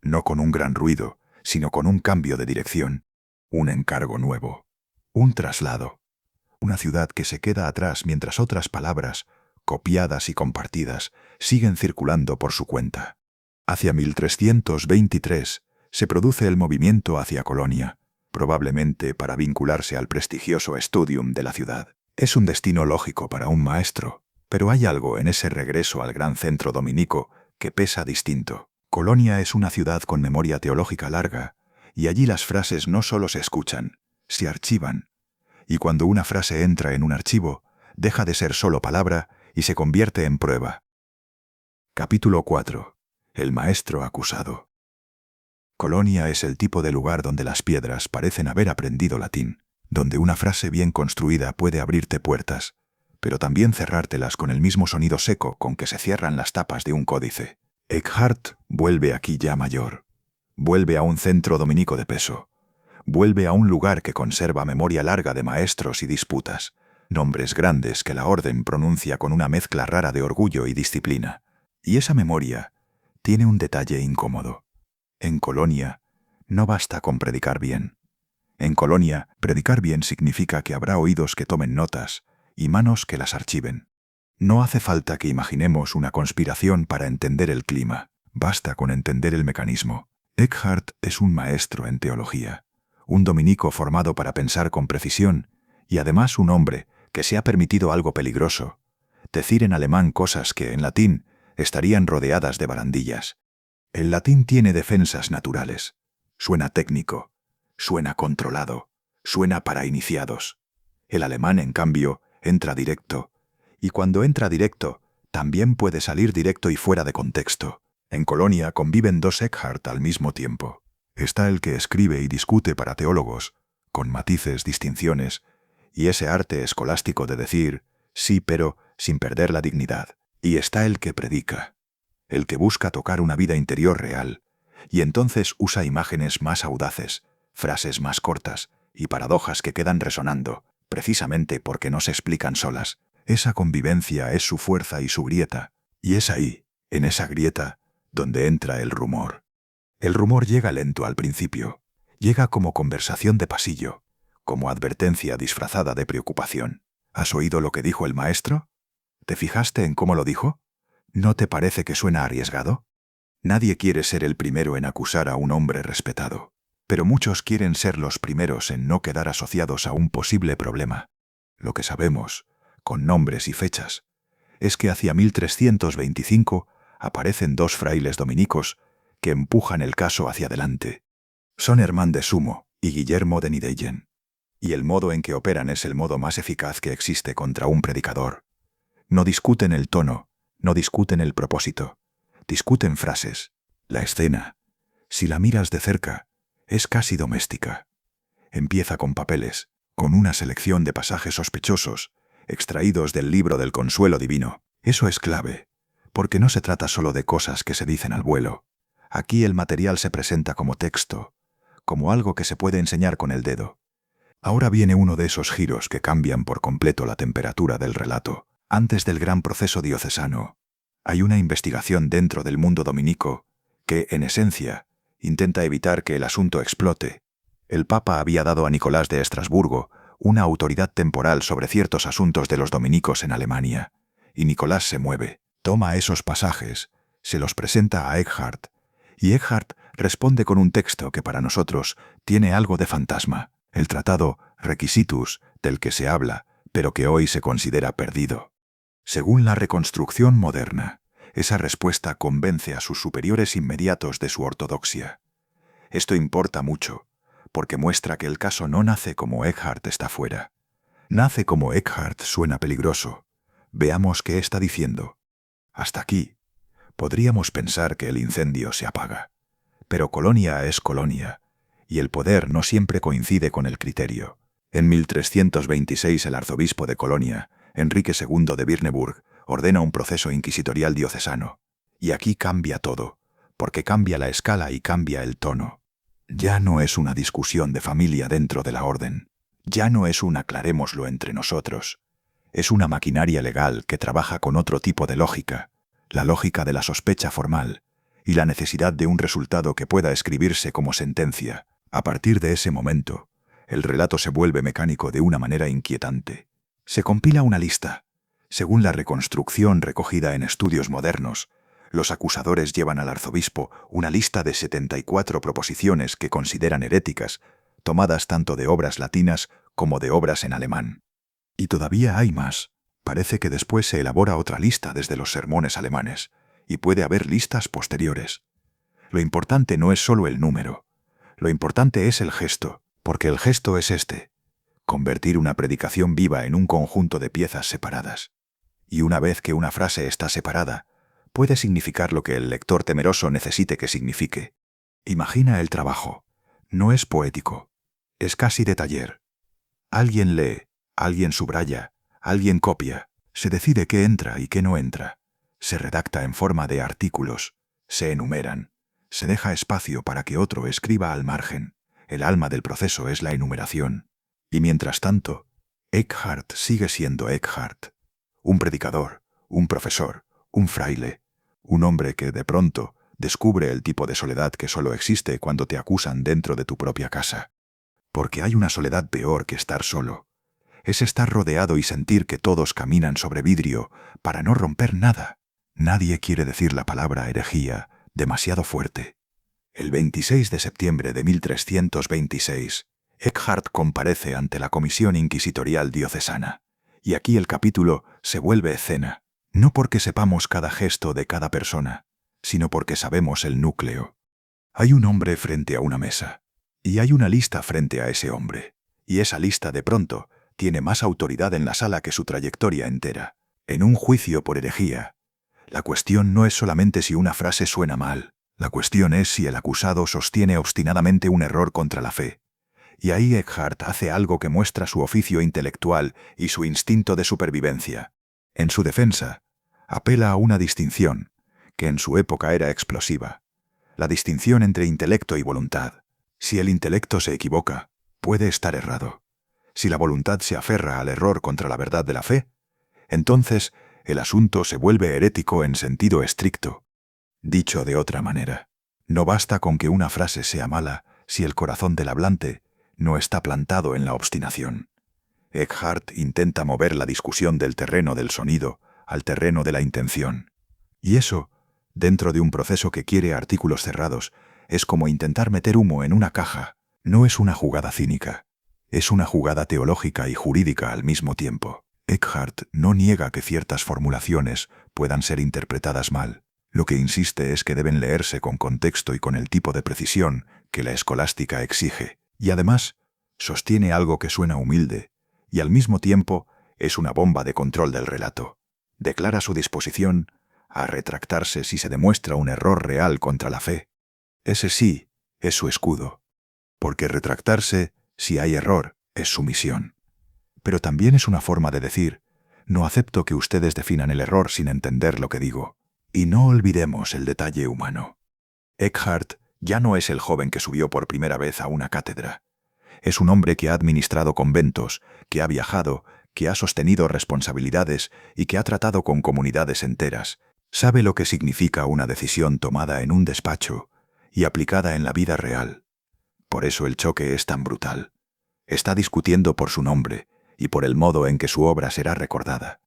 No con un gran ruido, sino con un cambio de dirección, un encargo nuevo, un traslado. Una ciudad que se queda atrás mientras otras palabras, copiadas y compartidas, siguen circulando por su cuenta. Hacia 1323 se produce el movimiento hacia Colonia, probablemente para vincularse al prestigioso studium de la ciudad. Es un destino lógico para un maestro, pero hay algo en ese regreso al gran centro dominico que pesa distinto. Colonia es una ciudad con memoria teológica larga, y allí las frases no solo se escuchan, se archivan. Y cuando una frase entra en un archivo, deja de ser solo palabra y se convierte en prueba. Capítulo 4. El maestro acusado. Colonia es el tipo de lugar donde las piedras parecen haber aprendido latín, donde una frase bien construida puede abrirte puertas, pero también cerrártelas con el mismo sonido seco con que se cierran las tapas de un códice. Eckhart vuelve aquí ya mayor. Vuelve a un centro dominico de peso. Vuelve a un lugar que conserva memoria larga de maestros y disputas, nombres grandes que la orden pronuncia con una mezcla rara de orgullo y disciplina. Y esa memoria tiene un detalle incómodo. En Colonia no basta con predicar bien. En Colonia, predicar bien significa que habrá oídos que tomen notas y manos que las archiven. No hace falta que imaginemos una conspiración para entender el clima. Basta con entender el mecanismo. Eckhart es un maestro en teología, un dominico formado para pensar con precisión y además un hombre que se ha permitido algo peligroso, decir en alemán cosas que en latín estarían rodeadas de barandillas. El latín tiene defensas naturales. Suena técnico, suena controlado, suena para iniciados. El alemán, en cambio, entra directo. Y cuando entra directo, también puede salir directo y fuera de contexto. En Colonia conviven dos Eckhart al mismo tiempo. Está el que escribe y discute para teólogos, con matices, distinciones, y ese arte escolástico de decir sí, pero sin perder la dignidad. Y está el que predica, el que busca tocar una vida interior real, y entonces usa imágenes más audaces, frases más cortas y paradojas que quedan resonando, precisamente porque no se explican solas. Esa convivencia es su fuerza y su grieta, y es ahí, en esa grieta, donde entra el rumor. El rumor llega lento al principio, llega como conversación de pasillo, como advertencia disfrazada de preocupación. ¿Has oído lo que dijo el maestro? ¿Te fijaste en cómo lo dijo? ¿No te parece que suena arriesgado? Nadie quiere ser el primero en acusar a un hombre respetado, pero muchos quieren ser los primeros en no quedar asociados a un posible problema. Lo que sabemos, con nombres y fechas, es que hacia 1325 aparecen dos frailes dominicos que empujan el caso hacia adelante. Son Hermann de Sumo y Guillermo de Nideyen, y el modo en que operan es el modo más eficaz que existe contra un predicador. No discuten el tono, no discuten el propósito, discuten frases. La escena, si la miras de cerca, es casi doméstica. Empieza con papeles, con una selección de pasajes sospechosos, extraídos del libro del Consuelo Divino. Eso es clave, porque no se trata solo de cosas que se dicen al vuelo. Aquí el material se presenta como texto, como algo que se puede enseñar con el dedo. Ahora viene uno de esos giros que cambian por completo la temperatura del relato. Antes del gran proceso diocesano, hay una investigación dentro del mundo dominico que, en esencia, intenta evitar que el asunto explote. El Papa había dado a Nicolás de Estrasburgo una autoridad temporal sobre ciertos asuntos de los dominicos en Alemania, y Nicolás se mueve, toma esos pasajes, se los presenta a Eckhart, y Eckhart responde con un texto que para nosotros tiene algo de fantasma, el tratado Requisitus del que se habla, pero que hoy se considera perdido. Según la reconstrucción moderna, esa respuesta convence a sus superiores inmediatos de su ortodoxia. Esto importa mucho, porque muestra que el caso no nace como Eckhart está fuera. Nace como Eckhart suena peligroso. Veamos qué está diciendo. Hasta aquí, podríamos pensar que el incendio se apaga. Pero Colonia es Colonia, y el poder no siempre coincide con el criterio. En 1326 el arzobispo de Colonia, Enrique II de Birneburg, ordena un proceso inquisitorial diocesano. Y aquí cambia todo, porque cambia la escala y cambia el tono. Ya no es una discusión de familia dentro de la orden. Ya no es un aclarémoslo entre nosotros. Es una maquinaria legal que trabaja con otro tipo de lógica, la lógica de la sospecha formal y la necesidad de un resultado que pueda escribirse como sentencia. A partir de ese momento, el relato se vuelve mecánico de una manera inquietante. Se compila una lista. Según la reconstrucción recogida en estudios modernos, los acusadores llevan al arzobispo una lista de 74 proposiciones que consideran heréticas tomadas tanto de obras latinas como de obras en alemán. Y todavía hay más. Parece que después se elabora otra lista desde los sermones alemanes, y puede haber listas posteriores. Lo importante no es solo el número. Lo importante es el gesto, porque el gesto es este: convertir una predicación viva en un conjunto de piezas separadas. Y una vez que una frase está separada, puede significar lo que el lector temeroso necesite que signifique. Imagina el trabajo. No es poético. Es casi de taller. Alguien lee, alguien subraya, alguien copia, se decide qué entra y qué no entra. Se redacta en forma de artículos, se enumeran, se deja espacio para que otro escriba al margen. El alma del proceso es la enumeración. Y mientras tanto, Eckhart sigue siendo Eckhart. Un predicador, un profesor, un fraile, un hombre que de pronto descubre el tipo de soledad que solo existe cuando te acusan dentro de tu propia casa. Porque hay una soledad peor que estar solo. Es estar rodeado y sentir que todos caminan sobre vidrio para no romper nada. Nadie quiere decir la palabra herejía demasiado fuerte. El 26 de septiembre de 1326, Eckhart comparece ante la Comisión Inquisitorial Diocesana. Y aquí el capítulo se vuelve escena, no porque sepamos cada gesto de cada persona, sino porque sabemos el núcleo. Hay un hombre frente a una mesa, y hay una lista frente a ese hombre, y esa lista de pronto tiene más autoridad en la sala que su trayectoria entera. En un juicio por herejía, la cuestión no es solamente si una frase suena mal, la cuestión es si el acusado sostiene obstinadamente un error contra la fe. Y ahí Eckhart hace algo que muestra su oficio intelectual y su instinto de supervivencia. En su defensa, apela a una distinción, que en su época era explosiva. La distinción entre intelecto y voluntad. Si el intelecto se equivoca, puede estar errado. Si la voluntad se aferra al error contra la verdad de la fe, entonces el asunto se vuelve herético en sentido estricto. Dicho de otra manera, no basta con que una frase sea mala si el corazón del hablante no está plantado en la obstinación. Eckhart intenta mover la discusión del terreno del sonido al terreno de la intención. Y eso, dentro de un proceso que quiere artículos cerrados, es como intentar meter humo en una caja. No es una jugada cínica. Es una jugada teológica y jurídica al mismo tiempo. Eckhart no niega que ciertas formulaciones puedan ser interpretadas mal. Lo que insiste es que deben leerse con contexto y con el tipo de precisión que la escolástica exige. Y además, sostiene algo que suena humilde, y al mismo tiempo es una bomba de control del relato. Declara su disposición a retractarse si se demuestra un error real contra la fe. Ese sí es su escudo, porque retractarse, si hay error, es sumisión. Pero también es una forma de decir: no acepto que ustedes definan el error sin entender lo que digo. Y no olvidemos el detalle humano. Eckhart ya no es el joven que subió por primera vez a una cátedra. Es un hombre que ha administrado conventos, que ha viajado, que ha sostenido responsabilidades y que ha tratado con comunidades enteras. Sabe lo que significa una decisión tomada en un despacho y aplicada en la vida real. Por eso el choque es tan brutal. Está discutiendo por su nombre y por el modo en que su obra será recordada.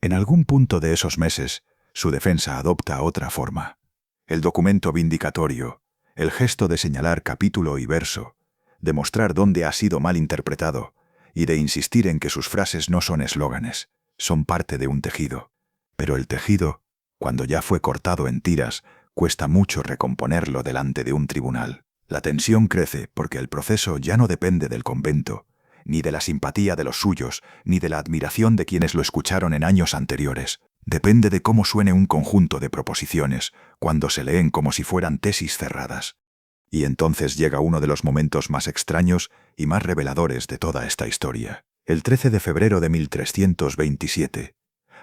En algún punto de esos meses, su defensa adopta otra forma. El documento vindicatorio, el gesto de señalar capítulo y verso, de mostrar dónde ha sido mal interpretado y de insistir en que sus frases no son eslóganes, son parte de un tejido. Pero el tejido, cuando ya fue cortado en tiras, cuesta mucho recomponerlo delante de un tribunal. La tensión crece porque el proceso ya no depende del convento, ni de la simpatía de los suyos, ni de la admiración de quienes lo escucharon en años anteriores. Depende de cómo suene un conjunto de proposiciones, cuando se leen como si fueran tesis cerradas. Y entonces llega uno de los momentos más extraños y más reveladores de toda esta historia. El 13 de febrero de 1327,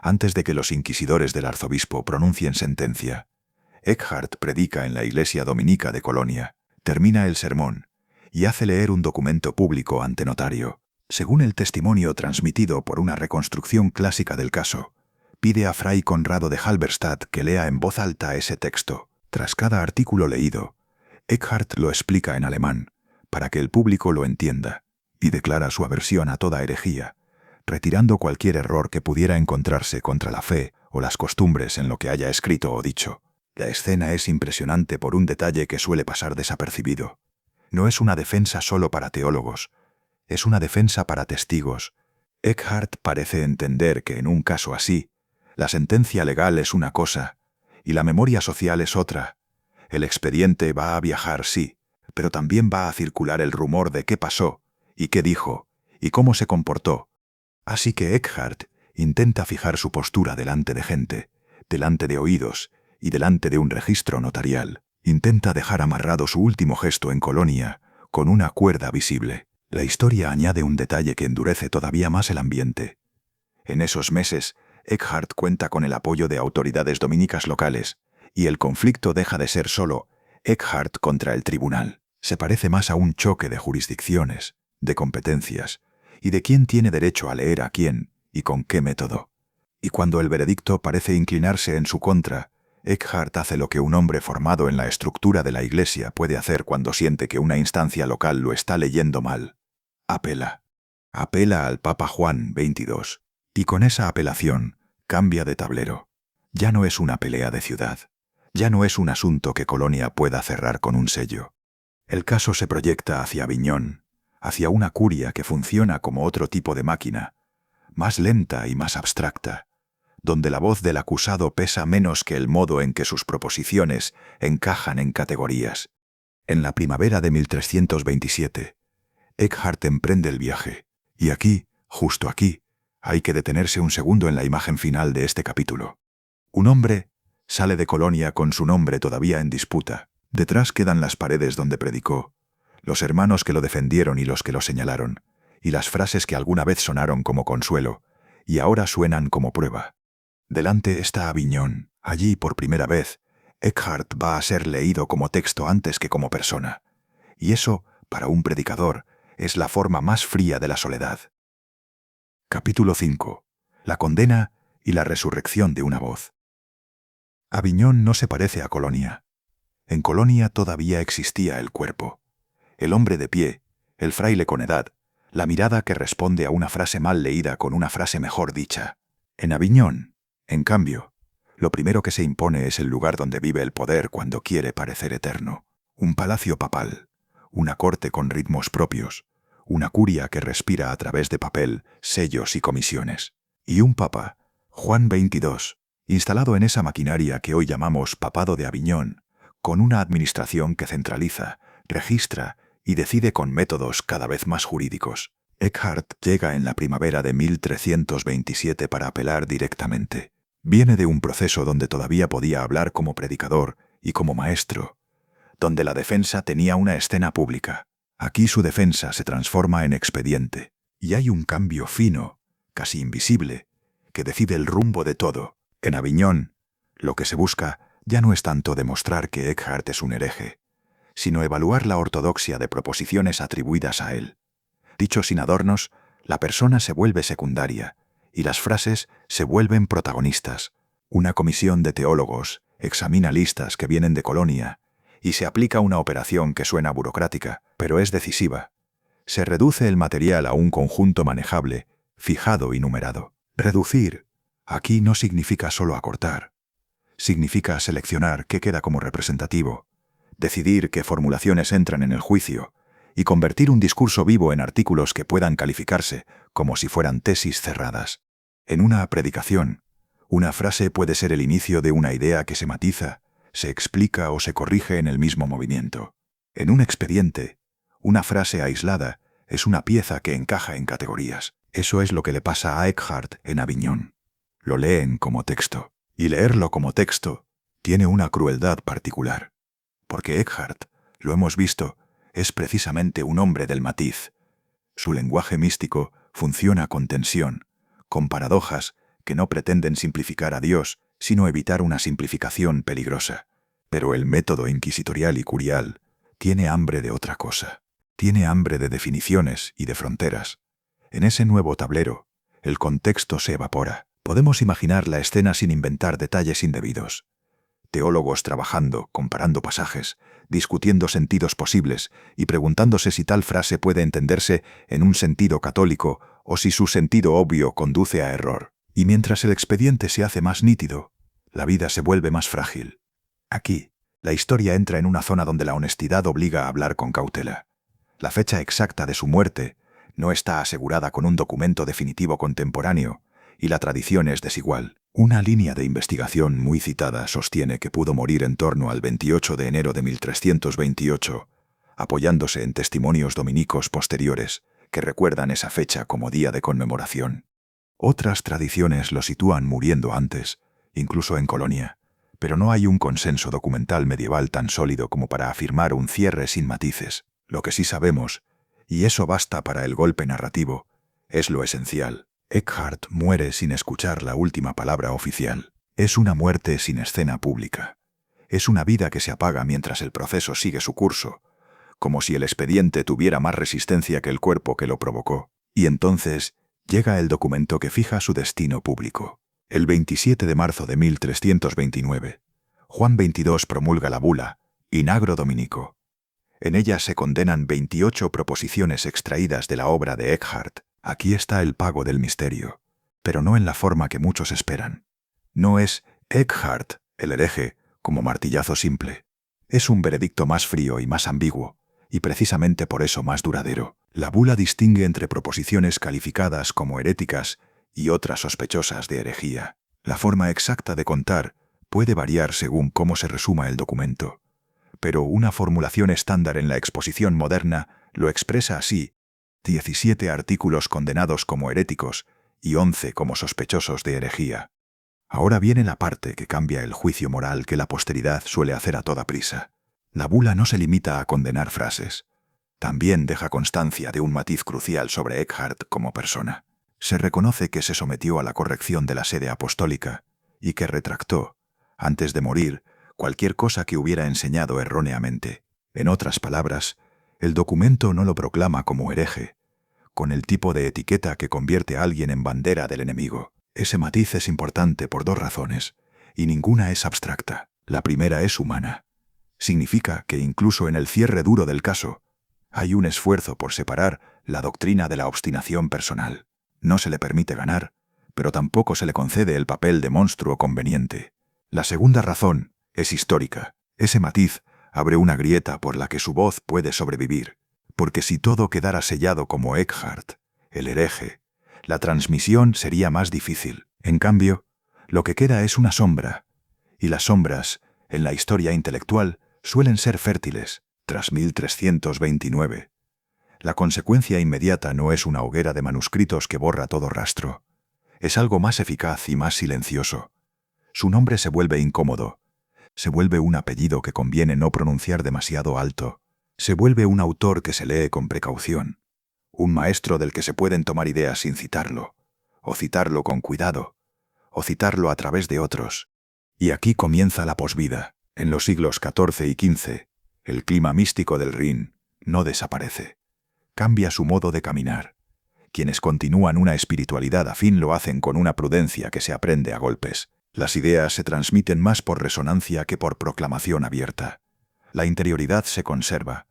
antes de que los inquisidores del arzobispo pronuncien sentencia, Eckhart predica en la iglesia dominica de Colonia, termina el sermón y hace leer un documento público ante notario. Según el testimonio transmitido por una reconstrucción clásica del caso, pide a Fray Conrado de Halberstadt que lea en voz alta ese texto. Tras cada artículo leído, Eckhart lo explica en alemán, para que el público lo entienda, y declara su aversión a toda herejía, retirando cualquier error que pudiera encontrarse contra la fe o las costumbres en lo que haya escrito o dicho. La escena es impresionante por un detalle que suele pasar desapercibido. No es una defensa solo para teólogos, es una defensa para testigos. Eckhart parece entender que en un caso así, la sentencia legal es una cosa y la memoria social es otra. El expediente va a viajar, sí, pero también va a circular el rumor de qué pasó y qué dijo y cómo se comportó. Así que Eckhart intenta fijar su postura delante de gente, delante de oídos y delante de un registro notarial. Intenta dejar amarrado su último gesto en Colonia con una cuerda visible. La historia añade un detalle que endurece todavía más el ambiente. En esos meses, Eckhart cuenta con el apoyo de autoridades dominicas locales, y el conflicto deja de ser solo Eckhart contra el tribunal. Se parece más a un choque de jurisdicciones, de competencias, y de quién tiene derecho a leer a quién y con qué método. Y cuando el veredicto parece inclinarse en su contra, Eckhart hace lo que un hombre formado en la estructura de la Iglesia puede hacer cuando siente que una instancia local lo está leyendo mal. Apela. Apela al Papa Juan XXII. Y con esa apelación, cambia de tablero. Ya no es una pelea de ciudad. Ya no es un asunto que Colonia pueda cerrar con un sello. El caso se proyecta hacia Aviñón, hacia una curia que funciona como otro tipo de máquina, más lenta y más abstracta, donde la voz del acusado pesa menos que el modo en que sus proposiciones encajan en categorías. En la primavera de 1327, Eckhart emprende el viaje, y aquí, justo aquí, hay que detenerse un segundo en la imagen final de este capítulo. Un hombre sale de Colonia con su nombre todavía en disputa. Detrás quedan las paredes donde predicó, los hermanos que lo defendieron y los que lo señalaron, y las frases que alguna vez sonaron como consuelo, y ahora suenan como prueba. Delante está Aviñón. Allí, por primera vez, Eckhart va a ser leído como texto antes que como persona. Y eso, para un predicador, es la forma más fría de la soledad. Capítulo 5. La condena y la resurrección de una voz. Aviñón no se parece a Colonia. En Colonia todavía existía el cuerpo. El hombre de pie, el fraile con edad, la mirada que responde a una frase mal leída con una frase mejor dicha. En Aviñón, en cambio, lo primero que se impone es el lugar donde vive el poder cuando quiere parecer eterno. Un palacio papal, una corte con ritmos propios, una curia que respira a través de papel, sellos y comisiones. Y un papa, Juan XXII, instalado en esa maquinaria que hoy llamamos Papado de Aviñón, con una administración que centraliza, registra y decide con métodos cada vez más jurídicos. Eckhart llega en la primavera de 1327 para apelar directamente. Viene de un proceso donde todavía podía hablar como predicador y como maestro, donde la defensa tenía una escena pública. Aquí su defensa se transforma en expediente, y hay un cambio fino, casi invisible, que decide el rumbo de todo. En Aviñón, lo que se busca ya no es tanto demostrar que Eckhart es un hereje, sino evaluar la ortodoxia de proposiciones atribuidas a él. Dicho sin adornos, la persona se vuelve secundaria, y las frases se vuelven protagonistas. Una comisión de teólogos examina listas que vienen de Colonia, y se aplica una operación que suena burocrática, pero es decisiva. Se reduce el material a un conjunto manejable, fijado y numerado. Reducir, aquí no significa solo acortar. Significa seleccionar qué queda como representativo, decidir qué formulaciones entran en el juicio, y convertir un discurso vivo en artículos que puedan calificarse como si fueran tesis cerradas. En una predicación, una frase puede ser el inicio de una idea que se matiza, se explica o se corrige en el mismo movimiento. En un expediente, una frase aislada es una pieza que encaja en categorías. Eso es lo que le pasa a Eckhart en Aviñón. Lo leen como texto, y leerlo como texto tiene una crueldad particular. Porque Eckhart, lo hemos visto, es precisamente un hombre del matiz. Su lenguaje místico funciona con tensión, con paradojas que no pretenden simplificar a Dios, sino evitar una simplificación peligrosa. Pero el método inquisitorial y curial tiene hambre de otra cosa. Tiene hambre de definiciones y de fronteras. En ese nuevo tablero, el contexto se evapora. Podemos imaginar la escena sin inventar detalles indebidos. Teólogos trabajando, comparando pasajes, discutiendo sentidos posibles y preguntándose si tal frase puede entenderse en un sentido católico o si su sentido obvio conduce a error. Y mientras el expediente se hace más nítido, la vida se vuelve más frágil. Aquí, La historia entra en una zona donde la honestidad obliga a hablar con cautela. La fecha exacta de su muerte no está asegurada con un documento definitivo contemporáneo, y la tradición es desigual. Una línea de investigación muy citada sostiene que pudo morir en torno al 28 de enero de 1328, apoyándose en testimonios dominicos posteriores que recuerdan esa fecha como día de conmemoración. Otras tradiciones lo sitúan muriendo antes, incluso en Colonia, pero no hay un consenso documental medieval tan sólido como para afirmar un cierre sin matices. Lo que sí sabemos, y eso basta para el golpe narrativo, es lo esencial. Eckhart muere sin escuchar la última palabra oficial. Es una muerte sin escena pública. Es una vida que se apaga mientras el proceso sigue su curso, como si el expediente tuviera más resistencia que el cuerpo que lo provocó. Y entonces llega el documento que fija su destino público. El 27 de marzo de 1329, Juan XXII promulga la bula In Agro Dominico. En ella se condenan 28 proposiciones extraídas de la obra de Eckhart. Aquí está el pago del misterio, pero no en la forma que muchos esperan. No es Eckhart, el hereje, como martillazo simple. Es un veredicto más frío y más ambiguo, y precisamente por eso más duradero. La bula distingue entre proposiciones calificadas como heréticas y otras sospechosas de herejía. La forma exacta de contar puede variar según cómo se resuma el documento, pero una formulación estándar en la exposición moderna lo expresa así: 17 artículos condenados como heréticos y 11 como sospechosos de herejía. Ahora viene la parte que cambia el juicio moral que la posteridad suele hacer a toda prisa. La bula no se limita a condenar frases. También deja constancia de un matiz crucial sobre Eckhart como persona. Se reconoce que se sometió a la corrección de la sede apostólica y que retractó, antes de morir, cualquier cosa que hubiera enseñado erróneamente. En otras palabras, el documento no lo proclama como hereje, con el tipo de etiqueta que convierte a alguien en bandera del enemigo. Ese matiz es importante por dos razones, y ninguna es abstracta. La primera es humana. Significa que incluso en el cierre duro del caso, hay un esfuerzo por separar la doctrina de la obstinación personal. No se le permite ganar, pero tampoco se le concede el papel de monstruo conveniente. La segunda razón es histórica. Ese matiz abre una grieta por la que su voz puede sobrevivir, porque si todo quedara sellado como Eckhart, el hereje, la transmisión sería más difícil. En cambio, lo que queda es una sombra, y las sombras, en la historia intelectual, suelen ser fértiles. Tras 1329, la consecuencia inmediata no es una hoguera de manuscritos que borra todo rastro. Es algo más eficaz y más silencioso. Su nombre se vuelve incómodo. Se vuelve un apellido que conviene no pronunciar demasiado alto. Se vuelve un autor que se lee con precaución. Un maestro del que se pueden tomar ideas sin citarlo, o citarlo con cuidado, o citarlo a través de otros. Y aquí comienza la posvida. En los siglos XIV y XV, el clima místico del Rin no desaparece. Cambia su modo de caminar. Quienes continúan una espiritualidad afín lo hacen con una prudencia que se aprende a golpes. Las ideas se transmiten más por resonancia que por proclamación abierta. La interioridad se conserva,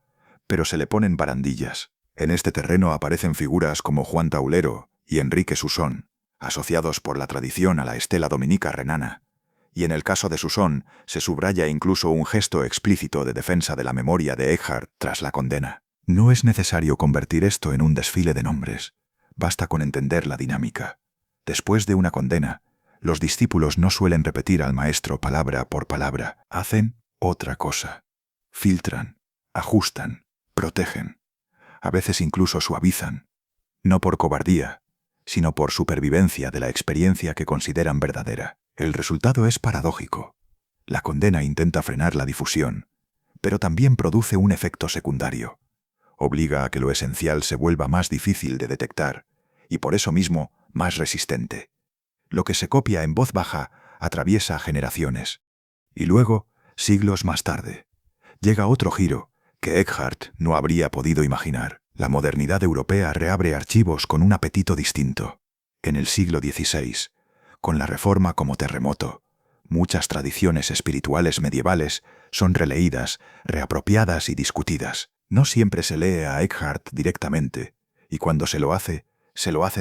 pero se le ponen barandillas. En este terreno aparecen figuras como Juan Taulero y Enrique Susón, asociados por la tradición a la estela dominica renana. Y en el caso de Susón se subraya incluso un gesto explícito de defensa de la memoria de Eckhart tras la condena. No es necesario convertir esto en un desfile de nombres. Basta con entender la dinámica. Después de una condena, los discípulos no suelen repetir al maestro palabra por palabra. Hacen otra cosa. Filtran, ajustan, protegen. A veces incluso suavizan. No por cobardía, sino por supervivencia de la experiencia que consideran verdadera. El resultado es paradójico. La condena intenta frenar la difusión, pero también produce un efecto secundario. Obliga a que lo esencial se vuelva más difícil de detectar, y por eso mismo más resistente. Lo que se copia en voz baja atraviesa generaciones. Y luego, siglos más tarde, llega otro giro que Eckhart no habría podido imaginar. La modernidad europea reabre archivos con un apetito distinto. En el siglo XVI, con la Reforma como terremoto, muchas tradiciones espirituales medievales son releídas, reapropiadas y discutidas. No siempre se lee a Eckhart directamente, y cuando se lo hace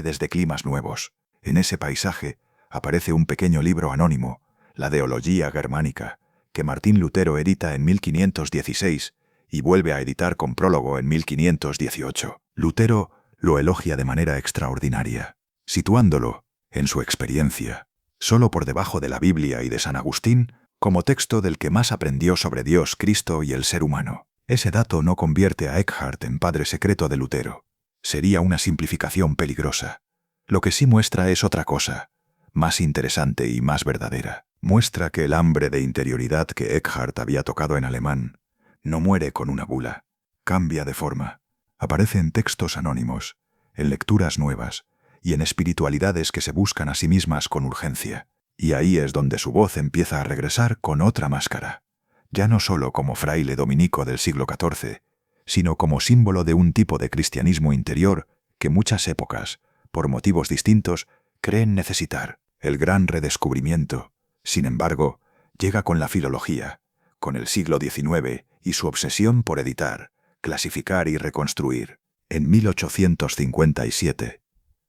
desde climas nuevos. En ese paisaje aparece un pequeño libro anónimo, la Deología Germánica, que Martín Lutero edita en 1516 y vuelve a editar con prólogo en 1518. Lutero lo elogia de manera extraordinaria, situándolo, en su experiencia, solo por debajo de la Biblia y de San Agustín, como texto del que más aprendió sobre Dios, Cristo y el ser humano. Ese dato no convierte a Eckhart en padre secreto de Lutero. Sería una simplificación peligrosa. Lo que sí muestra es otra cosa, más interesante y más verdadera. Muestra que el hambre de interioridad que Eckhart había tocado en alemán no muere con una bula, cambia de forma, aparece en textos anónimos, en lecturas nuevas y en espiritualidades que se buscan a sí mismas con urgencia. Y ahí es donde su voz empieza a regresar con otra máscara, ya no solo como fraile dominico del siglo XIV, sino como símbolo de un tipo de cristianismo interior que muchas épocas, por motivos distintos, creen necesitar. El gran redescubrimiento, sin embargo, llega con la filología, con el siglo XIX y su obsesión por editar, clasificar y reconstruir. En 1857,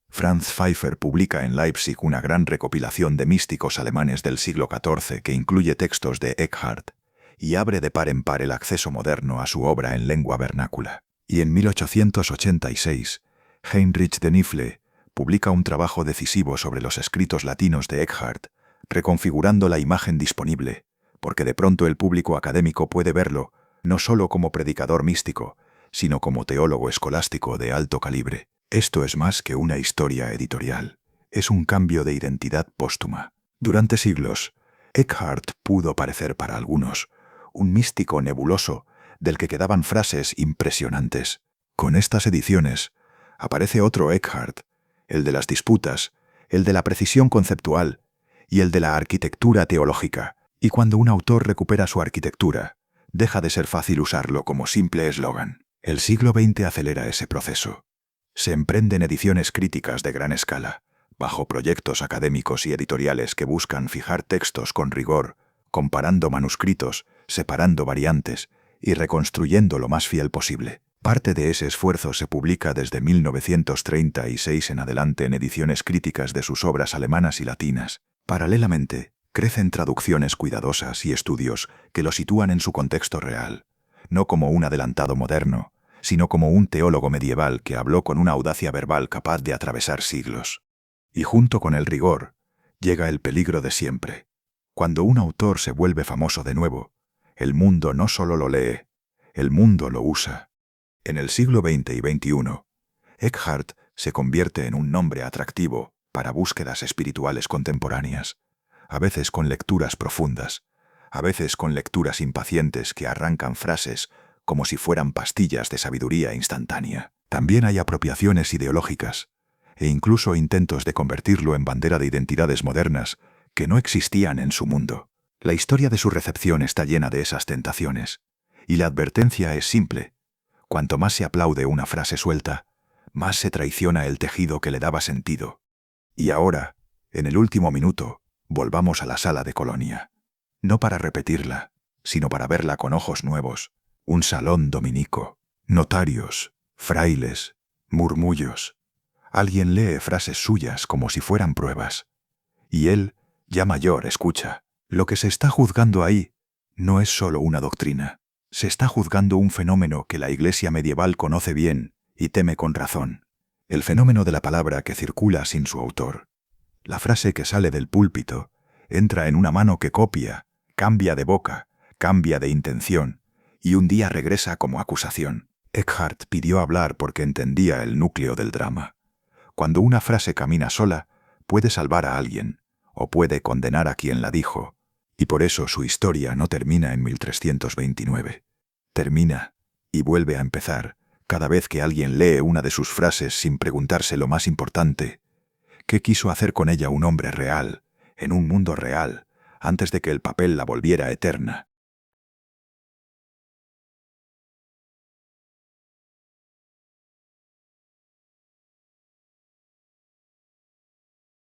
Franz Pfeiffer publica en Leipzig una gran recopilación de místicos alemanes del siglo XIV que incluye textos de Eckhart y abre de par en par el acceso moderno a su obra en lengua vernácula. Y en 1886, Heinrich de Nifle publica un trabajo decisivo sobre los escritos latinos de Eckhart, reconfigurando la imagen disponible, porque de pronto el público académico puede verlo no solo como predicador místico, sino como teólogo escolástico de alto calibre. Esto es más que una historia editorial, es un cambio de identidad póstuma. Durante siglos, Eckhart pudo parecer para algunos un místico nebuloso del que quedaban frases impresionantes. Con estas ediciones aparece otro Eckhart, el de las disputas, el de la precisión conceptual y el de la arquitectura teológica. Y cuando un autor recupera su arquitectura, deja de ser fácil usarlo como simple eslogan. El siglo XX acelera ese proceso. Se emprenden ediciones críticas de gran escala, bajo proyectos académicos y editoriales que buscan fijar textos con rigor, comparando manuscritos, separando variantes y reconstruyendo lo más fiel posible. Parte de ese esfuerzo se publica desde 1936 en adelante en ediciones críticas de sus obras alemanas y latinas. Paralelamente, crecen traducciones cuidadosas y estudios que lo sitúan en su contexto real, no como un adelantado moderno, sino como un teólogo medieval que habló con una audacia verbal capaz de atravesar siglos. Y junto con el rigor, llega el peligro de siempre. Cuando un autor se vuelve famoso de nuevo, el mundo no solo lo lee, el mundo lo usa. En el siglo XX y XXI, Eckhart se convierte en un nombre atractivo para búsquedas espirituales contemporáneas, a veces con lecturas profundas, a veces con lecturas impacientes que arrancan frases como si fueran pastillas de sabiduría instantánea. También hay apropiaciones ideológicas, e incluso intentos de convertirlo en bandera de identidades modernas que no existían en su mundo. La historia de su recepción está llena de esas tentaciones, y la advertencia es simple. Cuanto más se aplaude una frase suelta, más se traiciona el tejido que le daba sentido. Y ahora, en el último minuto, volvamos a la sala de Colonia. No para repetirla, sino para verla con ojos nuevos. Un salón dominico, notarios, frailes, murmullos. Alguien lee frases suyas como si fueran pruebas. Y él, ya mayor, escucha. Lo que se está juzgando ahí no es solo una doctrina. Se está juzgando un fenómeno que la Iglesia medieval conoce bien y teme con razón. El fenómeno de la palabra que circula sin su autor. La frase que sale del púlpito entra en una mano que copia, cambia de boca, cambia de intención, y un día regresa como acusación. Eckhart pidió hablar porque entendía el núcleo del drama. Cuando una frase camina sola, puede salvar a alguien, o puede condenar a quien la dijo, y por eso su historia no termina en 1329. Termina, y vuelve a empezar, cada vez que alguien lee una de sus frases sin preguntarse lo más importante: ¿qué quiso hacer con ella un hombre real, en un mundo real, antes de que el papel la volviera eterna?